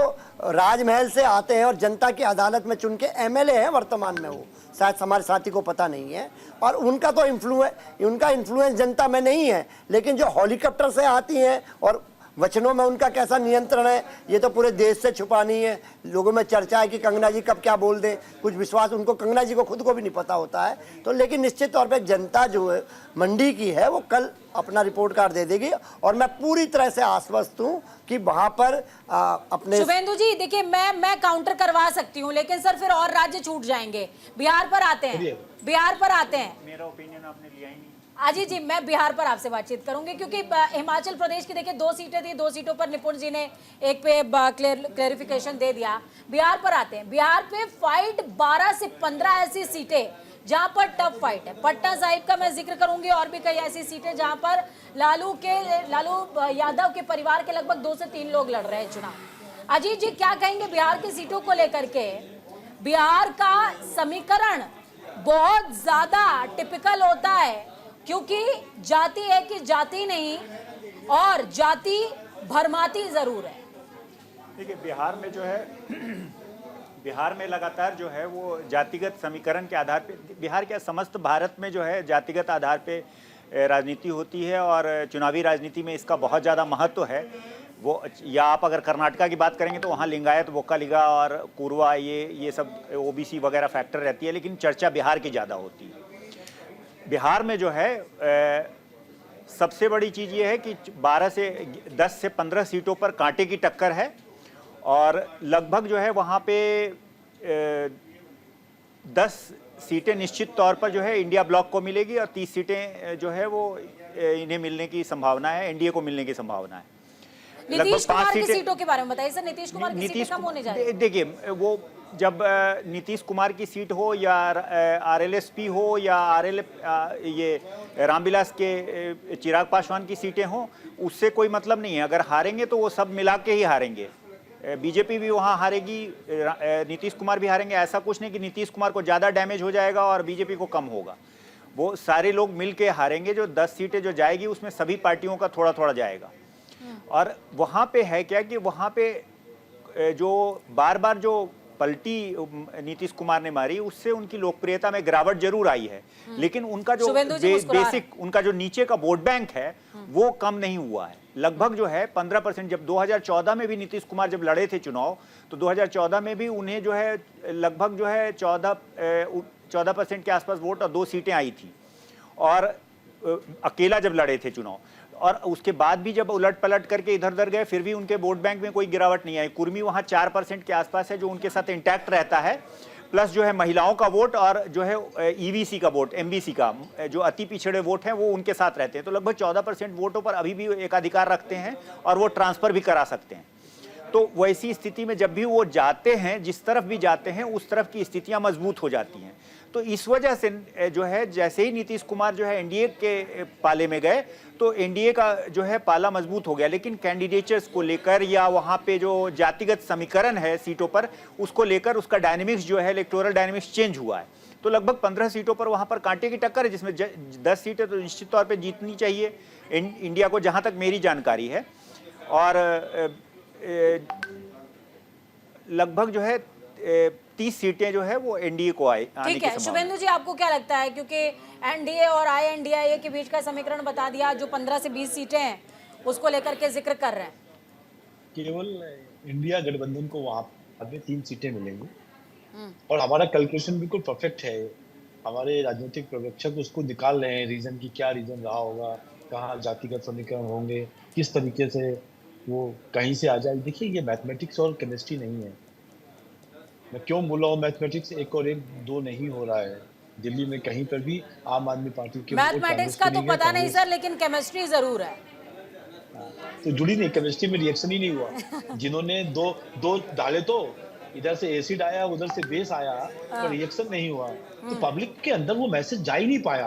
राजमहल से आते हैं और जनता की अदालत में चुन के एमएलए हैं वर्तमान में, वो शायद हमारे साथी को पता नहीं है, और उनका तो इन्फ्लुएंस जनता में नहीं है, लेकिन जो हेलीकॉप्टर से आती हैं और वचनों में उनका कैसा नियंत्रण है, ये तो पूरे देश से छुपा नहीं है। लोगों में चर्चा है कि कंगना जी कब क्या बोल दें, कुछ विश्वास उनको, कंगना जी को खुद को भी नहीं पता होता है। तो लेकिन निश्चित तौर पे जनता जो है मंडी की है, वो कल अपना रिपोर्ट कार्ड दे देगी, और मैं पूरी तरह से आश्वस्त हूँ कि वहाँ पर अपने शुभेंदु जी देखिए, मैं काउंटर करवा सकती हूँ, लेकिन सर फिर और राज्य छूट जाएंगे। बिहार पर आते हैं। मेरा ओपिनियन आपने लिया ही नहीं। अजी जी, मैं बिहार पर आपसे बातचीत करूंगी, क्योंकि हिमाचल प्रदेश की देखिए 2 सीटें थी, 2 सीटों पर निपुण जी ने एक पे क्लेरिफिकेशन दे दिया। बिहार पर आते हैं। बिहार पे फाइट 12 से 15 ऐसी सीटें जहां पर टफ फाइट है। पटना साहिब का मैं जिक्र करूंगी, और भी कई ऐसी सीटें जहां पर लालू यादव के परिवार के लगभग 2 से 3 लोग लड़ रहे हैं चुनाव। अजीत जी क्या कहेंगे बिहार की सीटों को लेकर के? बिहार का समीकरण बहुत ज्यादा टिपिकल होता है, क्योंकि जाति है कि जाति नहीं, और जाति भरमाती जरूर है। देखिए, बिहार में जो है बिहार में लगातार जो है वो जातिगत समीकरण के आधार पे, बिहार के समस्त भारत में जो है जातिगत आधार पे राजनीति होती है, और चुनावी राजनीति में इसका बहुत ज़्यादा महत्व है। वो, या आप अगर कर्नाटका की बात करेंगे तो वहाँ लिंगायत, वोक्कालिगा और कुरवा, ये सब ओबीसी वगैरह फैक्टर रहती है, लेकिन चर्चा बिहार की ज़्यादा होती है। बिहार में जो है सबसे बड़ी चीज़ ये है कि 10 से 15 सीटों पर कांटे की टक्कर है, और लगभग जो है वहाँ पे 10 सीटें निश्चित तौर पर जो है इंडिया ब्लॉक को मिलेगी, और 30 सीटें जो है वो इन्हें मिलने की संभावना है, एनडीए को मिलने की संभावना है। नीतीश कुमार की सीटों के बारे में बताइए सर। नीतीश कुमार की सीटें कम होने जा रही है। देखिए, वो जब नीतीश कुमार की सीट हो या आरएलएसपी हो या ये रामविलास के चिराग पासवान की सीटें हो, उससे कोई मतलब नहीं है। अगर हारेंगे तो वो सब मिला के ही हारेंगे। बीजेपी भी वहाँ हारेगी, नीतीश कुमार भी हारेंगे। ऐसा कुछ नहीं कि नीतीश कुमार को ज़्यादा डैमेज हो जाएगा और बीजेपी को कम होगा। वो सारे लोग मिल के हारेंगे। जो 10 सीटें जो जाएगी उसमें सभी पार्टियों का थोड़ा थोड़ा जाएगा। और वहाँ पे है क्या कि वहाँ पे जो बार बार जो पलटी नीतीश कुमार ने मारी, उससे उनकी लोकप्रियता में गिरावट जरूर आई है, लेकिन उनका जो बेसिक, उनका जो नीचे का वोट बैंक है वो कम नहीं हुआ है। लगभग जो है 15%। जब 2014 में भी नीतीश कुमार जब लड़े थे चुनाव, तो 2014 में भी उन्हें जो है लगभग जो है 14% के आसपास वोट और 2 सीटें आई थी, और अकेला जब लड़े थे चुनाव। और उसके बाद भी जब उलट पलट करके इधर उधर गए फिर भी उनके वोट बैंक में कोई गिरावट नहीं आई। कुर्मी वहाँ 4% के आसपास है जो उनके साथ इंटैक्ट रहता है, प्लस जो है महिलाओं का वोट और जो है ईवीसी का वोट, एमबीसी का जो अति पिछड़े वोट हैं वो उनके साथ रहते हैं। तो लगभग 14% वोटों पर अभी भी एकाधिकार रखते हैं और वो ट्रांसफर भी करा सकते हैं। तो वैसी स्थिति में जब भी वो जाते हैं, जिस तरफ भी जाते हैं उस तरफ की स्थितियां मजबूत हो जाती हैं। तो इस वजह से जो है जैसे ही नीतीश कुमार जो है एनडीए के पाले में गए तो एनडीए का जो है पाला मजबूत हो गया, लेकिन कैंडिडेट्स को लेकर या वहाँ पे जो जातिगत समीकरण है सीटों पर उसको लेकर उसका डायनेमिक्स जो है इलेक्टोरल डायनेमिक्स चेंज हुआ है। तो लगभग 15 सीटों पर वहाँ पर कांटे की टक्कर है, जिसमें 10 सीटें तो निश्चित तौर पर जीतनी चाहिए इंडिया को, जहाँ तक मेरी जानकारी है। और लगभग जो है 30 सीटें जो है वो एनडीए को आने की संभावना। ठीक है शुभेंदु जी, आपको क्या लगता है, क्योंकि एनडीए और आईएनडीआईए के बीच का समीकरण बता दिया, जो 15 से 20 सीटें हैं उसको लेकर के जिक्र कर रहे हैं। केवल इंडिया गठबंधन को वहाँ पे 3 सीटें मिलेंगी और हमारा कैलकुलेशन बिल्कुल परफेक्ट है। हमारे राजनीतिक पर्यवेक्षक उसको निकाल रहे हैं रीजन की, क्या रीजन रहा होगा, कहाँ जातिगत समीकरण होंगे, किस तरीके से वो कहीं से आ जाए। देखिए ये मैथमेटिक्स और केमिस्ट्री नहीं है। मैं क्यों बोल रहा हूँ मैथमेटिक्स 1 और 1 2 नहीं हो रहा है। दिल्ली में कहीं पर भी आम आदमी पार्टी के मैथमेटिक्स का तो पता नहीं सर, लेकिन केमिस्ट्री जरूर है। तो जुड़ी नहीं, केमिस्ट्री में रिएक्शन ही नहीं हुआ। जिन्होंने दो डाले तो इधर से एसिड आया उधर से बेस आया तो रिएक्शन नहीं हुआ। तो पब्लिक के अंदर वो मैसेज जा ही नहीं पाया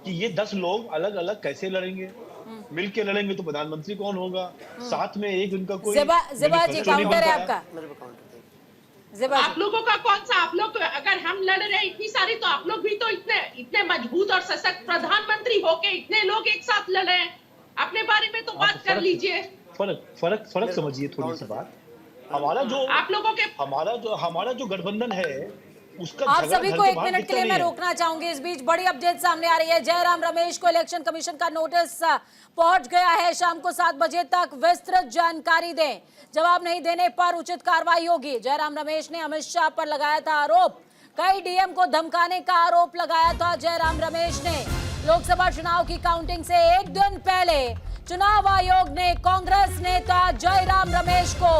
कि ये 10 लोग अलग अलग कैसे लड़ेंगे, मिलके लड़ेंगे तो प्रधानमंत्री कौन होगा, साथ में एक उनका कोई ज़िबा जी काउंटर है आपका। आप लोगों का कौन सा, आप लोग अगर हम लड़ रहे हैं इतनी सारी, तो आप लोग भी तो इतने मजबूत और सशक्त प्रधानमंत्री होके इतने लोग एक साथ लड़ रहे हैं, अपने बारे में तो बात कर लीजिए। फर्क समझिए थोड़ी सी बात। हमारा जो गठबंधन है उसका आप सभी को 1 मिनट के लिए मैं रोकना चाहूंगी। इस बीच बड़ी अपडेट सामने आ रही है। जयराम रमेश को इलेक्शन कमीशन का नोटिस पहुंच गया है। शाम को 7 बजे तक विस्तृत जानकारी दें, जवाब नहीं देने पर उचित कार्रवाई होगी। जयराम रमेश ने अमित शाह पर लगाया था आरोप, कई डीएम को धमकाने का आरोप लगाया था जयराम रमेश ने। लोकसभा चुनाव की काउंटिंग से 1 दिन पहले चुनाव आयोग ने कांग्रेस नेता जयराम रमेश को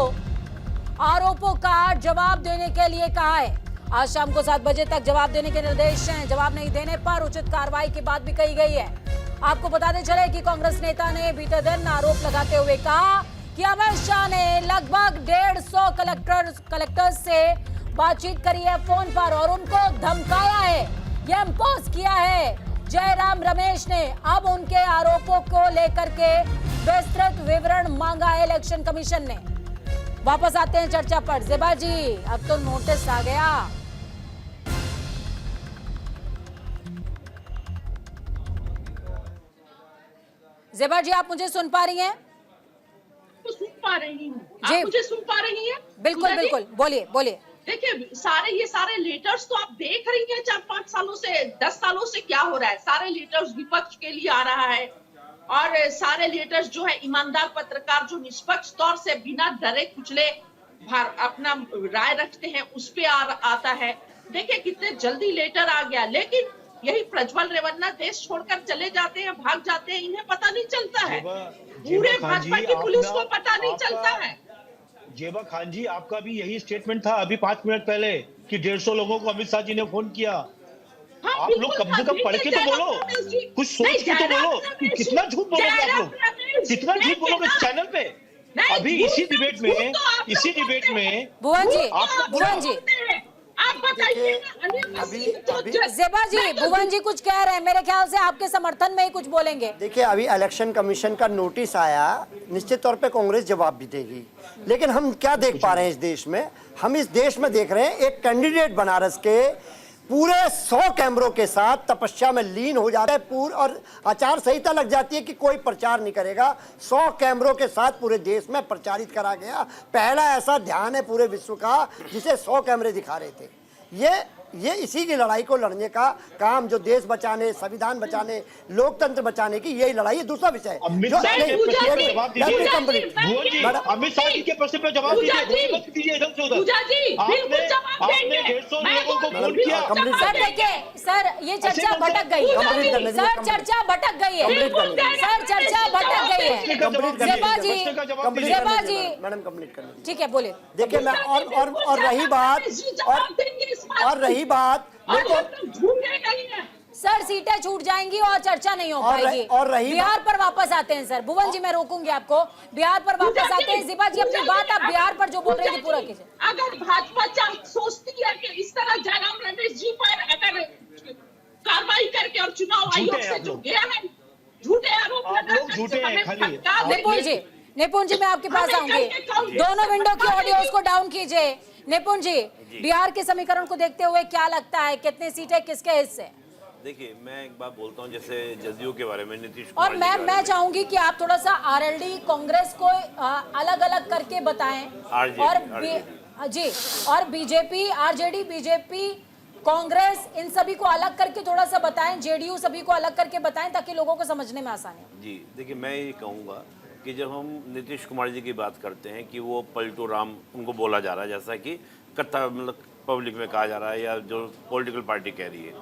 आरोपों का जवाब देने के लिए कहा है। आज शाम को 7 बजे तक जवाब देने के निर्देश हैं। जवाब नहीं देने पर उचित कार्रवाई की बात भी कही गई है। आपको बताते चले कि कांग्रेस नेता ने बीते दिन आरोप लगाते हुए कहा कि अमित शाह ने लगभग 150 कलेक्टर्स से बातचीत करी है फोन पर और उनको धमकाया है, ये इंपोज किया है जयराम रमेश ने। अब उनके आरोपों को लेकर के विस्तृत विवरण मांगा है इलेक्शन कमीशन ने। वापस आते हैं चर्चा पर। ज़िबा जी, अब तो नोटिस आ गया। ज़िबा जी, आप मुझे सुन पा रही हैं? सुन पा रही हूँ। आप मुझे सुन पा रही हैं? बिल्कुल बिल्कुल, बोलिए बोलिए। देखिए ये सारे लेटर्स तो आप देख रही हैं 4-5 सालों से, 10 सालों से क्या हो रहा है। सारे लेटर्स विपक्ष के लिए आ रहा है और सारे लेटर्स जो है ईमानदार पत्रकार जो निष्पक्ष तौर से बिना डरे कुचले अपना राय रखते हैं उस पे आता है। देखिए कितने जल्दी लेटर आ गया, लेकिन यही प्रज्वल रेवन्ना देश छोड़कर चले जाते हैं, भाग जाते हैं, इन्हें पता नहीं चलता है। पूरे भाजपा की पुलिस को पता नहीं चलता है। जेबा खान जी, आपका भी यही स्टेटमेंट था अभी 5 मिनट पहले कि 150 लोगों को अमित शाह जी ने फोन किया। आप लोग कम से कम पढ़ के तो बोलो, कुछ सोच के तो बोलो। कितना झूठ बोलोगे आप लोग, कितना झूठ बोलोगे चैनल पे। अभी इसी डिबेट में भुवन जी आप बताइए। ज़िबा जी, भुवन जी कुछ कह रहे हैं, मेरे ख्याल से आपके समर्थन में ही कुछ बोलेंगे। देखिए अभी इलेक्शन कमीशन का नोटिस आया, निश्चित तौर पे कांग्रेस जवाब भी देगी, लेकिन हम क्या देख पा रहे हैं इस देश में? हम इस देश में देख रहे हैं एक कैंडिडेट बनारस के पूरे 100 कैमरों के साथ तपस्या में लीन हो जाता है और आचार संहिता लग जाती है कि कोई प्रचार नहीं करेगा। 100 कैमरों के साथ पूरे देश में प्रचारित करा गया। पहला ऐसा ध्यान है पूरे विश्व का जिसे 100 कैमरे दिखा रहे थे। ये इसी की लड़ाई को लड़ने का काम जो देश बचाने, संविधान बचाने, लोकतंत्र बचाने की यही लड़ाई है। दूसरा विषय अमित जो- शाह नहीं, के प्रश्न नहीं, पे जवाब let me दीजिए। complete। भुवन जी, मैडम- अमित शाह जी के प्रश्न पे जवाब पूजा दीजिए, जी, मत कीजिए इधर से उधर। पूजा जी, बिल्कुल आपने जवाब आपने देंगे। 150 मैं लोगों को बोल फोन रही हूँ, किया। कंप्लीट सर देखिए सर, ये चर्चा भटक गई है। कंप्लीट करने दीजिए, सर कंप्लीट। चर्चा भटक गई है। कंप्लीट करने दीजिए। सर चर्चा भटक गई है। कंप्लीट करने जेबा दीजिए। जी, प्रश्न का जवाब कंप्लीट दीजिए। जेबा करने जी, दीजिए, मैडम कंप्लीट करने दीजिए। ठीक है बोले। देखिए मैं और रही बात और रही बात मेरे को झूठे नहीं है। सर सीटें छूट जाएंगी और चर्चा नहीं हो और पाएगी। और रही बिहार पर वापस आते हैं सर। भुवन जी मैं रोकूंगी आपको, बिहार पर वापस आते हैं। जिबा जी अपनी बात आप बिहार पर जो बोल रहे थे पूरा कीजिए। अगर भाजपा सोचती है कि इस तरह जयराम रमेश जी पर अगर कार्रवाई करके और चुनाव झूठे आयोग हैं से आप जो लोग। गया है झूठे आरोप आप लगा लोग करके झूठे हैं, हमें खाली। भटका देंगे। निपुण जी मैं आपके पास हमें आऊंगी। करके दोनों विंडो की ऑडियोज को डाउन कीजिए। निपुण जी, बिहार के समीकरण को देखते हुए क्या लगता है, कितनी सीटें किसके हिस्से? देखिए मैं एक बात बोलता हूँ, जैसे जदयू के बारे में, नीतीश कुमार और जी के बारे मैं में। चाहूंगी कि आप थोड़ा सा आरएलडी कांग्रेस को अलग अलग करके बताएं। RJD, और जी, और बीजेपी, आरजेडी, बीजेपी, कांग्रेस, इन सभी को अलग करके थोड़ा सा बताएं। जेडीयू सभी को अलग करके बताएं ताकि लोगों को समझने में आसानी हो। जी देखिए, मैं ये कहूँगा कि जब हम नीतीश कुमार जी की बात करते हैं कि वो पलटू राम उनको बोला जा रहा है, जैसा कि कथा मतलब पब्लिक में कहा जा रहा है या जो पॉलिटिकल पार्टी कह रही है,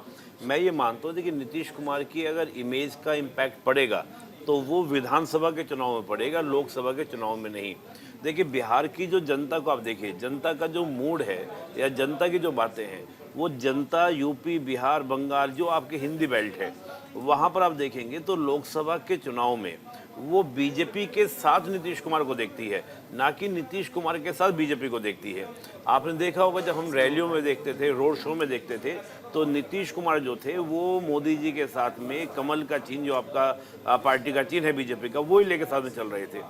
मैं ये मानता हूँ कि नीतीश कुमार की अगर इमेज का इम्पैक्ट पड़ेगा तो वो विधानसभा के चुनाव में पड़ेगा, लोकसभा के चुनाव में नहीं। देखिए बिहार की जो जनता को आप देखिए, जनता का जो मूड है या जनता की जो बातें हैं, वो जनता यूपी, बिहार, बंगाल, जो आपके हिंदी बेल्ट है, वहाँ पर आप देखेंगे तो लोकसभा के चुनाव में वो बीजेपी के साथ नीतीश कुमार को देखती है, ना कि नीतीश कुमार के साथ बीजेपी को देखती है। आपने देखा होगा जब हम रैलियों में देखते थे, रोड शो में देखते थे, तो नीतीश कुमार जो थे वो मोदी जी के साथ में कमल का चिन्ह, जो आपका पार्टी का चिन्ह है बीजेपी का, वो ही लेके साथ में चल रहे थे।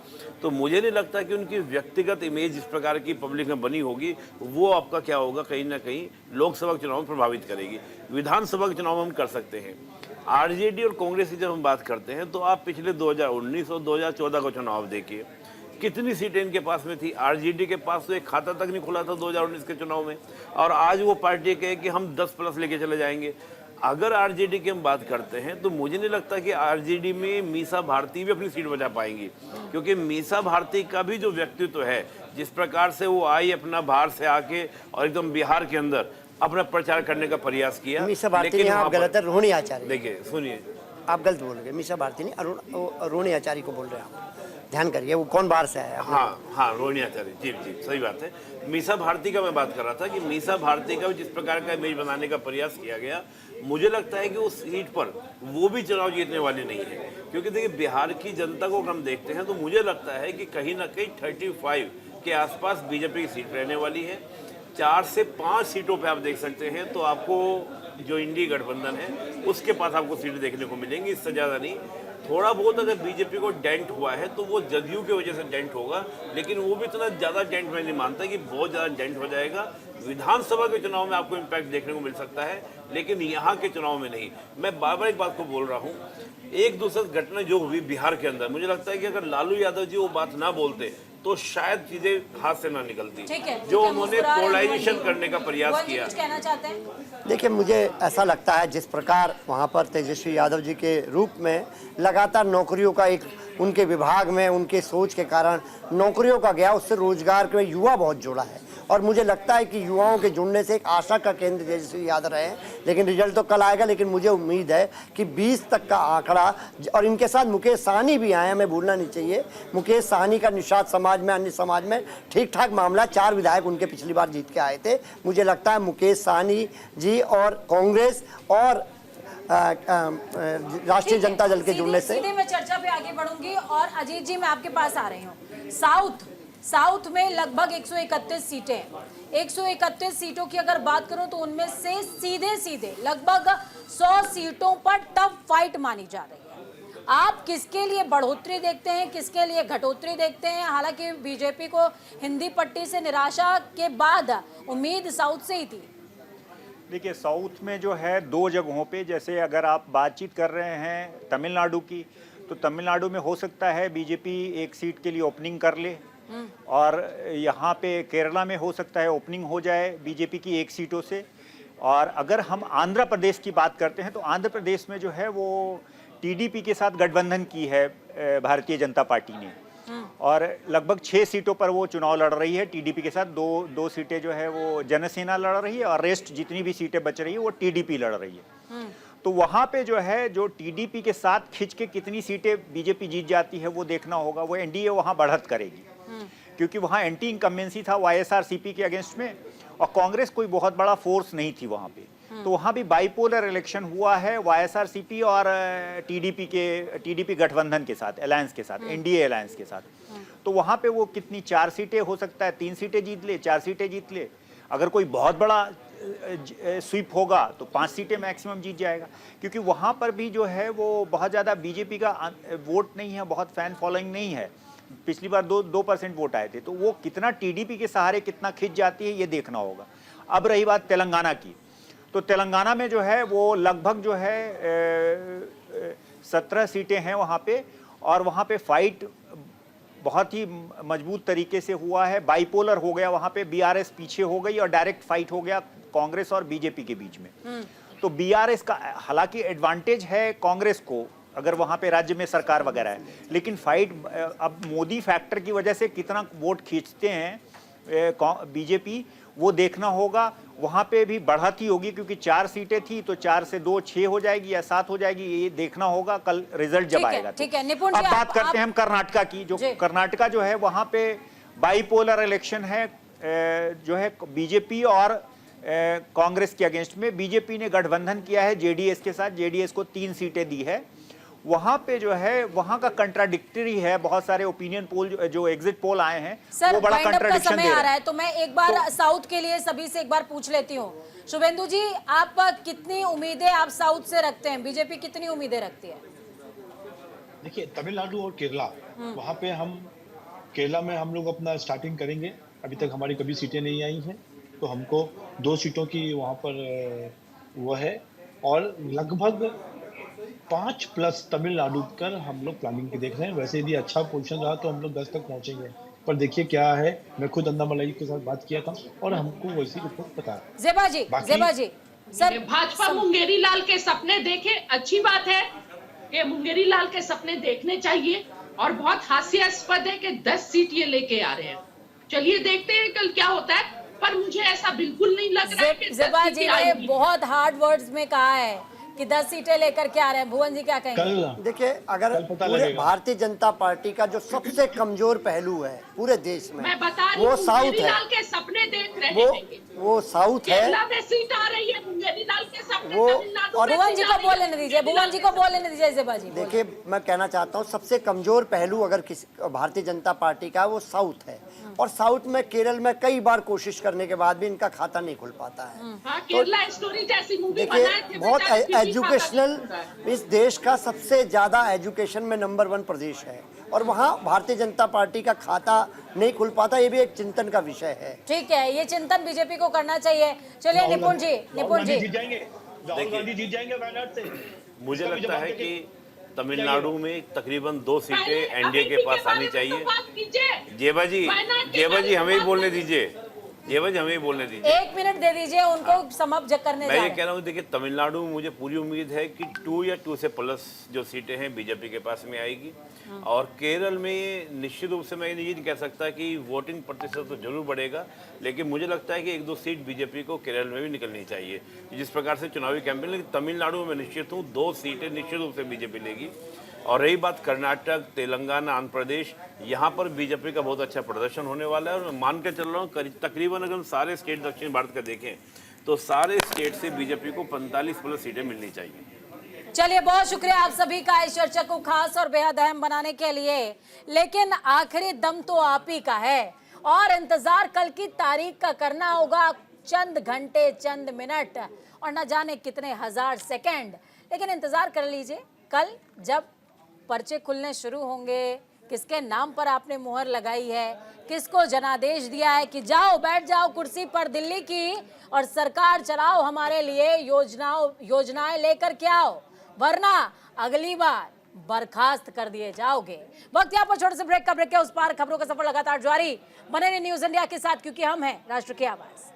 तो मुझे नहीं लगता कि उनकी व्यक्तिगत इमेज इस प्रकार की पब्लिक में बनी होगी, वो आपका क्या होगा, कहीं ना कहीं लोकसभा के चुनाव में प्रभावित करेगी। विधानसभा के चुनाव में हम कर सकते हैं। आरजेडी और कांग्रेस की जब हम बात करते हैं तो आप पिछले 2019 और 2014 का चुनाव देखिए, कितनी सीटें इनके पास में थी। आरजेडी के पास तो एक खाता तक नहीं खुला था 2019 के चुनाव में, और आज वो पार्टी कहे कि हम 10+ लेके चले जाएंगे। अगर आरजेडी की हम बात करते हैं तो मुझे नहीं लगता कि आरजेडी में मीसा भारती भी अपनी सीट बचा पाएंगी, क्योंकि मीसा भारती का भी जो व्यक्तित्व है, जिस प्रकार से वो आई अपना बाहर से आके और एकदम बिहार के अंदर अपना प्रचार करने का प्रयास किया। मीसा भारती लेकिन नहीं, आप वहाँ पर- गलत है, रोहिणी आचार्य। देखिए सुनिए, आप गलत बोल रहे, मीसा भारती नहीं, रोहिणी आचार्य को बोल रहे हैं आप। ध्यान करिए वो कौन बाहर से आया है। हाँ रोहिणी आचार्य, जी जी सही बात है। मीसा भारती का मैं बात कर रहा था कि मीसा भारती का जिस प्रकार का इमेज बनाने का प्रयास किया गया, मुझे लगता है कि उस सीट पर वो भी चुनाव जीतने वाली नहीं है। क्योंकि देखिए बिहार की जनता को हम देखते हैं तो मुझे लगता है कि कहीं ना कहीं 35 के आसपास बीजेपी की सीट रहने वाली है। 4 से 5 सीटों पे आप देख सकते हैं तो आपको जो इंडी गठबंधन है उसके पास आपको सीटें देखने को मिलेंगी, इससे ज़्यादा नहीं। थोड़ा बहुत अगर बीजेपी को डेंट हुआ है तो वो जदयू की वजह से डेंट होगा, लेकिन वो भी इतना ज़्यादा डेंट मैं नहीं मानता कि बहुत ज़्यादा डेंट हो जाएगा। विधानसभा के चुनाव में आपको इम्पैक्ट देखने को मिल सकता है, लेकिन यहाँ के चुनाव में नहीं। मैं बार बार एक बात को बोल रहा हूँ, एक दूसरी घटना जो हुई बिहार के अंदर, मुझे लगता है कि अगर लालू यादव जी वो बात ना बोलते तो शायद चीजें हाथ से ना निकलती। ठीक है, जो उन्होंने पोलराइजेशन करने का प्रयास किया। कुछ कहना चाहते हैं? देखिए मुझे ऐसा लगता है जिस प्रकार वहाँ पर तेजस्वी यादव जी के रूप में लगातार नौकरियों का एक उनके विभाग में उनके सोच के कारण नौकरियों का गया, उससे रोजगार के युवा बहुत जुड़ा है। और मुझे लगता है कि युवाओं के जुड़ने से एक आशा का केंद्र तेजस्वी यादव रहे हैं, लेकिन रिजल्ट तो कल आएगा। लेकिन मुझे उम्मीद है कि 20 तक का आंकड़ा, और इनके साथ मुकेश सहनी भी आए हैं, हमें भूलना नहीं चाहिए। मुकेश सहनी का निषाद समाज में, अन्य समाज में ठीक ठाक मामला, 4 विधायक उनके पिछली बार जीत के आए थे। मुझे लगता है मुकेश सहनी जी और कांग्रेस और राष्ट्रीय जनता दल के जुड़ने से। सीधे मैं चर्चा पे आगे बढ़ूंगी और अजीत जी मैं आपके पास आ रही हूँ। साउथ में लगभग 131 सीटें, 131 सीटों की अगर बात करूं तो उनमें से सीधे लगभग 100 सीटों पर टफ फाइट मानी जा रही है। आप किसके लिए बढ़ोतरी देखते हैं, किसके लिए घटोतरी देखते हैं? हालांकि बीजेपी को हिंदी पट्टी से निराशा के बाद उम्मीद साउथ से ही थी। देखिए साउथ में जो है 2 जगहों पे, जैसे अगर आप बातचीत कर रहे हैं तमिलनाडु की, तो तमिलनाडु में हो सकता है बीजेपी 1 सीट के लिए ओपनिंग कर ले, और यहाँ पे केरला में हो सकता है ओपनिंग हो जाए बीजेपी की 1 सीटों से, और अगर हम आंध्र प्रदेश की बात करते हैं तो आंध्र प्रदेश में जो है वो टीडीपी के साथ गठबंधन की है भारतीय जनता पार्टी ने, और लगभग 6 सीटों पर वो चुनाव लड़ रही है टीडीपी के साथ। दो सीटें जो है वो जनसेना लड़ रही है और रेस्ट जितनी भी सीटें बच रही है वो टीडीपी लड़ रही है। तो वहाँ पे जो है जो टीडीपी के साथ खिंच के कितनी सीटें बीजेपी जीत जाती है वो देखना होगा। वो एनडीए वहाँ बढ़त करेगी क्योंकि वहाँ एंटी इनकम्बेंसी था वाईएसआरसीपी के अगेंस्ट में, और कांग्रेस कोई बहुत बड़ा फोर्स नहीं थी वहाँ पे। तो वहाँ भी बाइपोलर इलेक्शन हुआ है वाईएसआरसीपी और टीडीपी गठबंधन के साथ, अलायंस के साथ, एनडीए अलायंस के साथ। तो वहाँ पे वो कितनी 4 सीटें हो सकता है, 3 सीटें जीत ले, 4 सीटें जीत ले। अगर कोई बहुत बड़ा स्वीप होगा तो 5 सीटें मैक्सिमम जीत जाएगा, क्योंकि वहाँ पर भी जो है वो बहुत ज़्यादा बीजेपी का वोट नहीं है, बहुत फैन फॉलोइंग नहीं है। पिछली बार 2% वोट आए थे, तो वो कितना टीडीपी के सहारे कितना खिंच जाती है ये देखना होगा। अब रही बात तेलंगाना की, तो तेलंगाना में जो है वो लगभग जो है 17 सीटें हैं वहाँ पे, और वहाँ पे फाइट बहुत ही मजबूत तरीके से हुआ है। बाइपोलर हो गया वहाँ पे, बीआरएस पीछे हो गई और डायरेक्ट फाइट हो गया कांग्रेस और बीजेपी के बीच में। तो बीआरएस का हालांकि एडवांटेज है कांग्रेस को अगर वहाँ पे राज्य में सरकार वगैरह है, लेकिन फाइट अब मोदी फैक्टर की वजह से कितना वोट खींचते हैं बीजेपी वो देखना होगा। वहाँ पे भी बढ़ती होगी क्योंकि 4 सीटें थी, तो 4 से 2 6 हो जाएगी या 7 हो जाएगी, ये देखना होगा कल रिजल्ट जब आएगा। ठीक है निपुण जी, अब बात करते हैं हम कर्नाटका की। जो कर्नाटका जो है वहाँ पे बाइपोलर इलेक्शन है, जो है बीजेपी और कांग्रेस के अगेंस्ट में। बीजेपी ने गठबंधन किया है जेडीएस के साथ, जेडीएस को 3 सीटें दी है। वहां पे जो है वहां का कंट्राडिक्टरी है, बहुत सारे ओपिनियन पोल जो एग्जिट पोल आए हैं वो बड़ा कंट्राडिक्शन दे रहे हैं। आ रहा है, तो मैं एक बार साउथ के लिए सभी से एक बार पूछ लेती हूँ। शुभेंदु जी, आप कितनी उम्मीदें आप साउथ से रखते हैं? बीजेपी कितनी उम्मीदें रखती है? देखिए, तमिलनाडु और केरला, वहाँ पे केरला में हम लोग अपना स्टार्टिंग करेंगे। अभी तक हमारी कभी सीटें नहीं आई हैं, तो हमको 2 सीटों की वहाँ पर वो है, और लगभग 5+ तमिलनाडु कर हम लोग प्लानिंग की देख रहे हैं। वैसे यदि अच्छा पोजीशन रहा तो हम लोग 10 तक पहुंचेंगे, पर देखिए क्या है। मैं खुद अन्नामलाई के साथ बात किया था और हमको वैसी रिपोर्ट पता है। जेबा जी सर, भाजपा मुंगेरी लाल के सपने देखे, अच्छी बात है कि मुंगेरी लाल के सपने देखने चाहिए, और बहुत हास्यास्पद है कि 10 सीट ये लेके आ रहे हैं। चलिए देखते हैं कल क्या होता है, पर मुझे ऐसा बिल्कुल नहीं लग रहा है कि जेबा जी ने बहुत हार्ड वर्ड्स में कहा है कि 10 सीटें लेकर के आ रहे हैं। भुवन जी क्या कहेंगे? देखिए, अगर पूरे भारतीय जनता पार्टी का जो सबसे कमजोर पहलू है पूरे देश में, मैं बता रही वो साउथ है। लाल के सपने देख रहे हैं, वो साउथ है। केरला में सीट आ रही है, मुंगेरी लाल के सपने वो, और भुवन जी को बोलने दीजिए, भुवन जी को बोलने दीजिए। जेबा जी देखिए, मैं कहना चाहता हूँ सबसे कमजोर पहलू अगर किसी भारतीय जनता पार्टी का, वो साउथ है। और साउथ में केरल में कई बार कोशिश करने के बाद भी इनका खाता नहीं खुल पाता है। केरला स्टोरी जैसी मूवी देखिए, बहुत एजुकेशनल, इस देश का सबसे ज्यादा एजुकेशन में नंबर 1 प्रदेश है, और वहाँ भारतीय जनता पार्टी का खाता नहीं खुल पाता। ये भी एक चिंतन का विषय है। ठीक है, ये चिंतन बीजेपी को करना चाहिए। चलिए निपुण जी राहुल गांधी जीत जाएंगे वायनाड से। मुझे लगता है कि तमिलनाडु में तकरीबन 2 सीटें एनडीए के पास आनी चाहिए। जेबा जी हमें ही बोलने दीजिए। जेबा जी हमें ही बोलने दीजिए। 1 मिनट दे दीजिए उनको समाप्त करने। मैं ये कह रहा हूँ, देखिए तमिलनाडु में मुझे पूरी उम्मीद है कि 2 या 2 से प्लस जो सीटें हैं बीजेपी के पास में आएगी। और केरल में निश्चित रूप से मैं ये नहीं कह सकता कि वोटिंग प्रतिशत तो जरूर बढ़ेगा, लेकिन मुझे लगता है कि 1-2 सीट बीजेपी को केरल में भी निकलनी चाहिए जिस प्रकार से चुनावी कैंपेन। लेकिन तमिलनाडु में निश्चित हूँ 2 सीटें निश्चित रूप से बीजेपी लेगी। और रही बात कर्नाटक, तेलंगाना, आंध्र प्रदेश, यहाँ पर बीजेपी का बहुत अच्छा प्रदर्शन होने वाला है। और मैं मान के चल रहा हूँ तकरीबन अगर हम सारे स्टेट दक्षिण भारत का देखें तो सारे स्टेट से बीजेपी को 45+ सीटें मिलनी चाहिए। चलिए, बहुत शुक्रिया आप सभी का इस चर्चा को खास और बेहद अहम बनाने के लिए। लेकिन आखिरी दम तो आप ही का है, और इंतजार कल की तारीख का करना होगा। चंद घंटे, चंद मिनट और न जाने कितने हजार सेकंड, लेकिन इंतजार कर लीजिए। कल जब पर्चे खुलने शुरू होंगे, किसके नाम पर आपने मुहर लगाई है, किसको जनादेश दिया है कि जाओ बैठ जाओ कुर्सी पर दिल्ली की और सरकार चलाओ हमारे लिए, योजनाएं लेकर के आओ, वरना अगली बार बर्खास्त कर दिए जाओगे। वक्त यहाँ पर छोटे से ब्रेक का, ब्रेक के उस पार खबरों का सफर लगातार जारी। बने रहिए न्यूज़ इंडिया के साथ, क्योंकि हम हैं राष्ट्र की आवाज।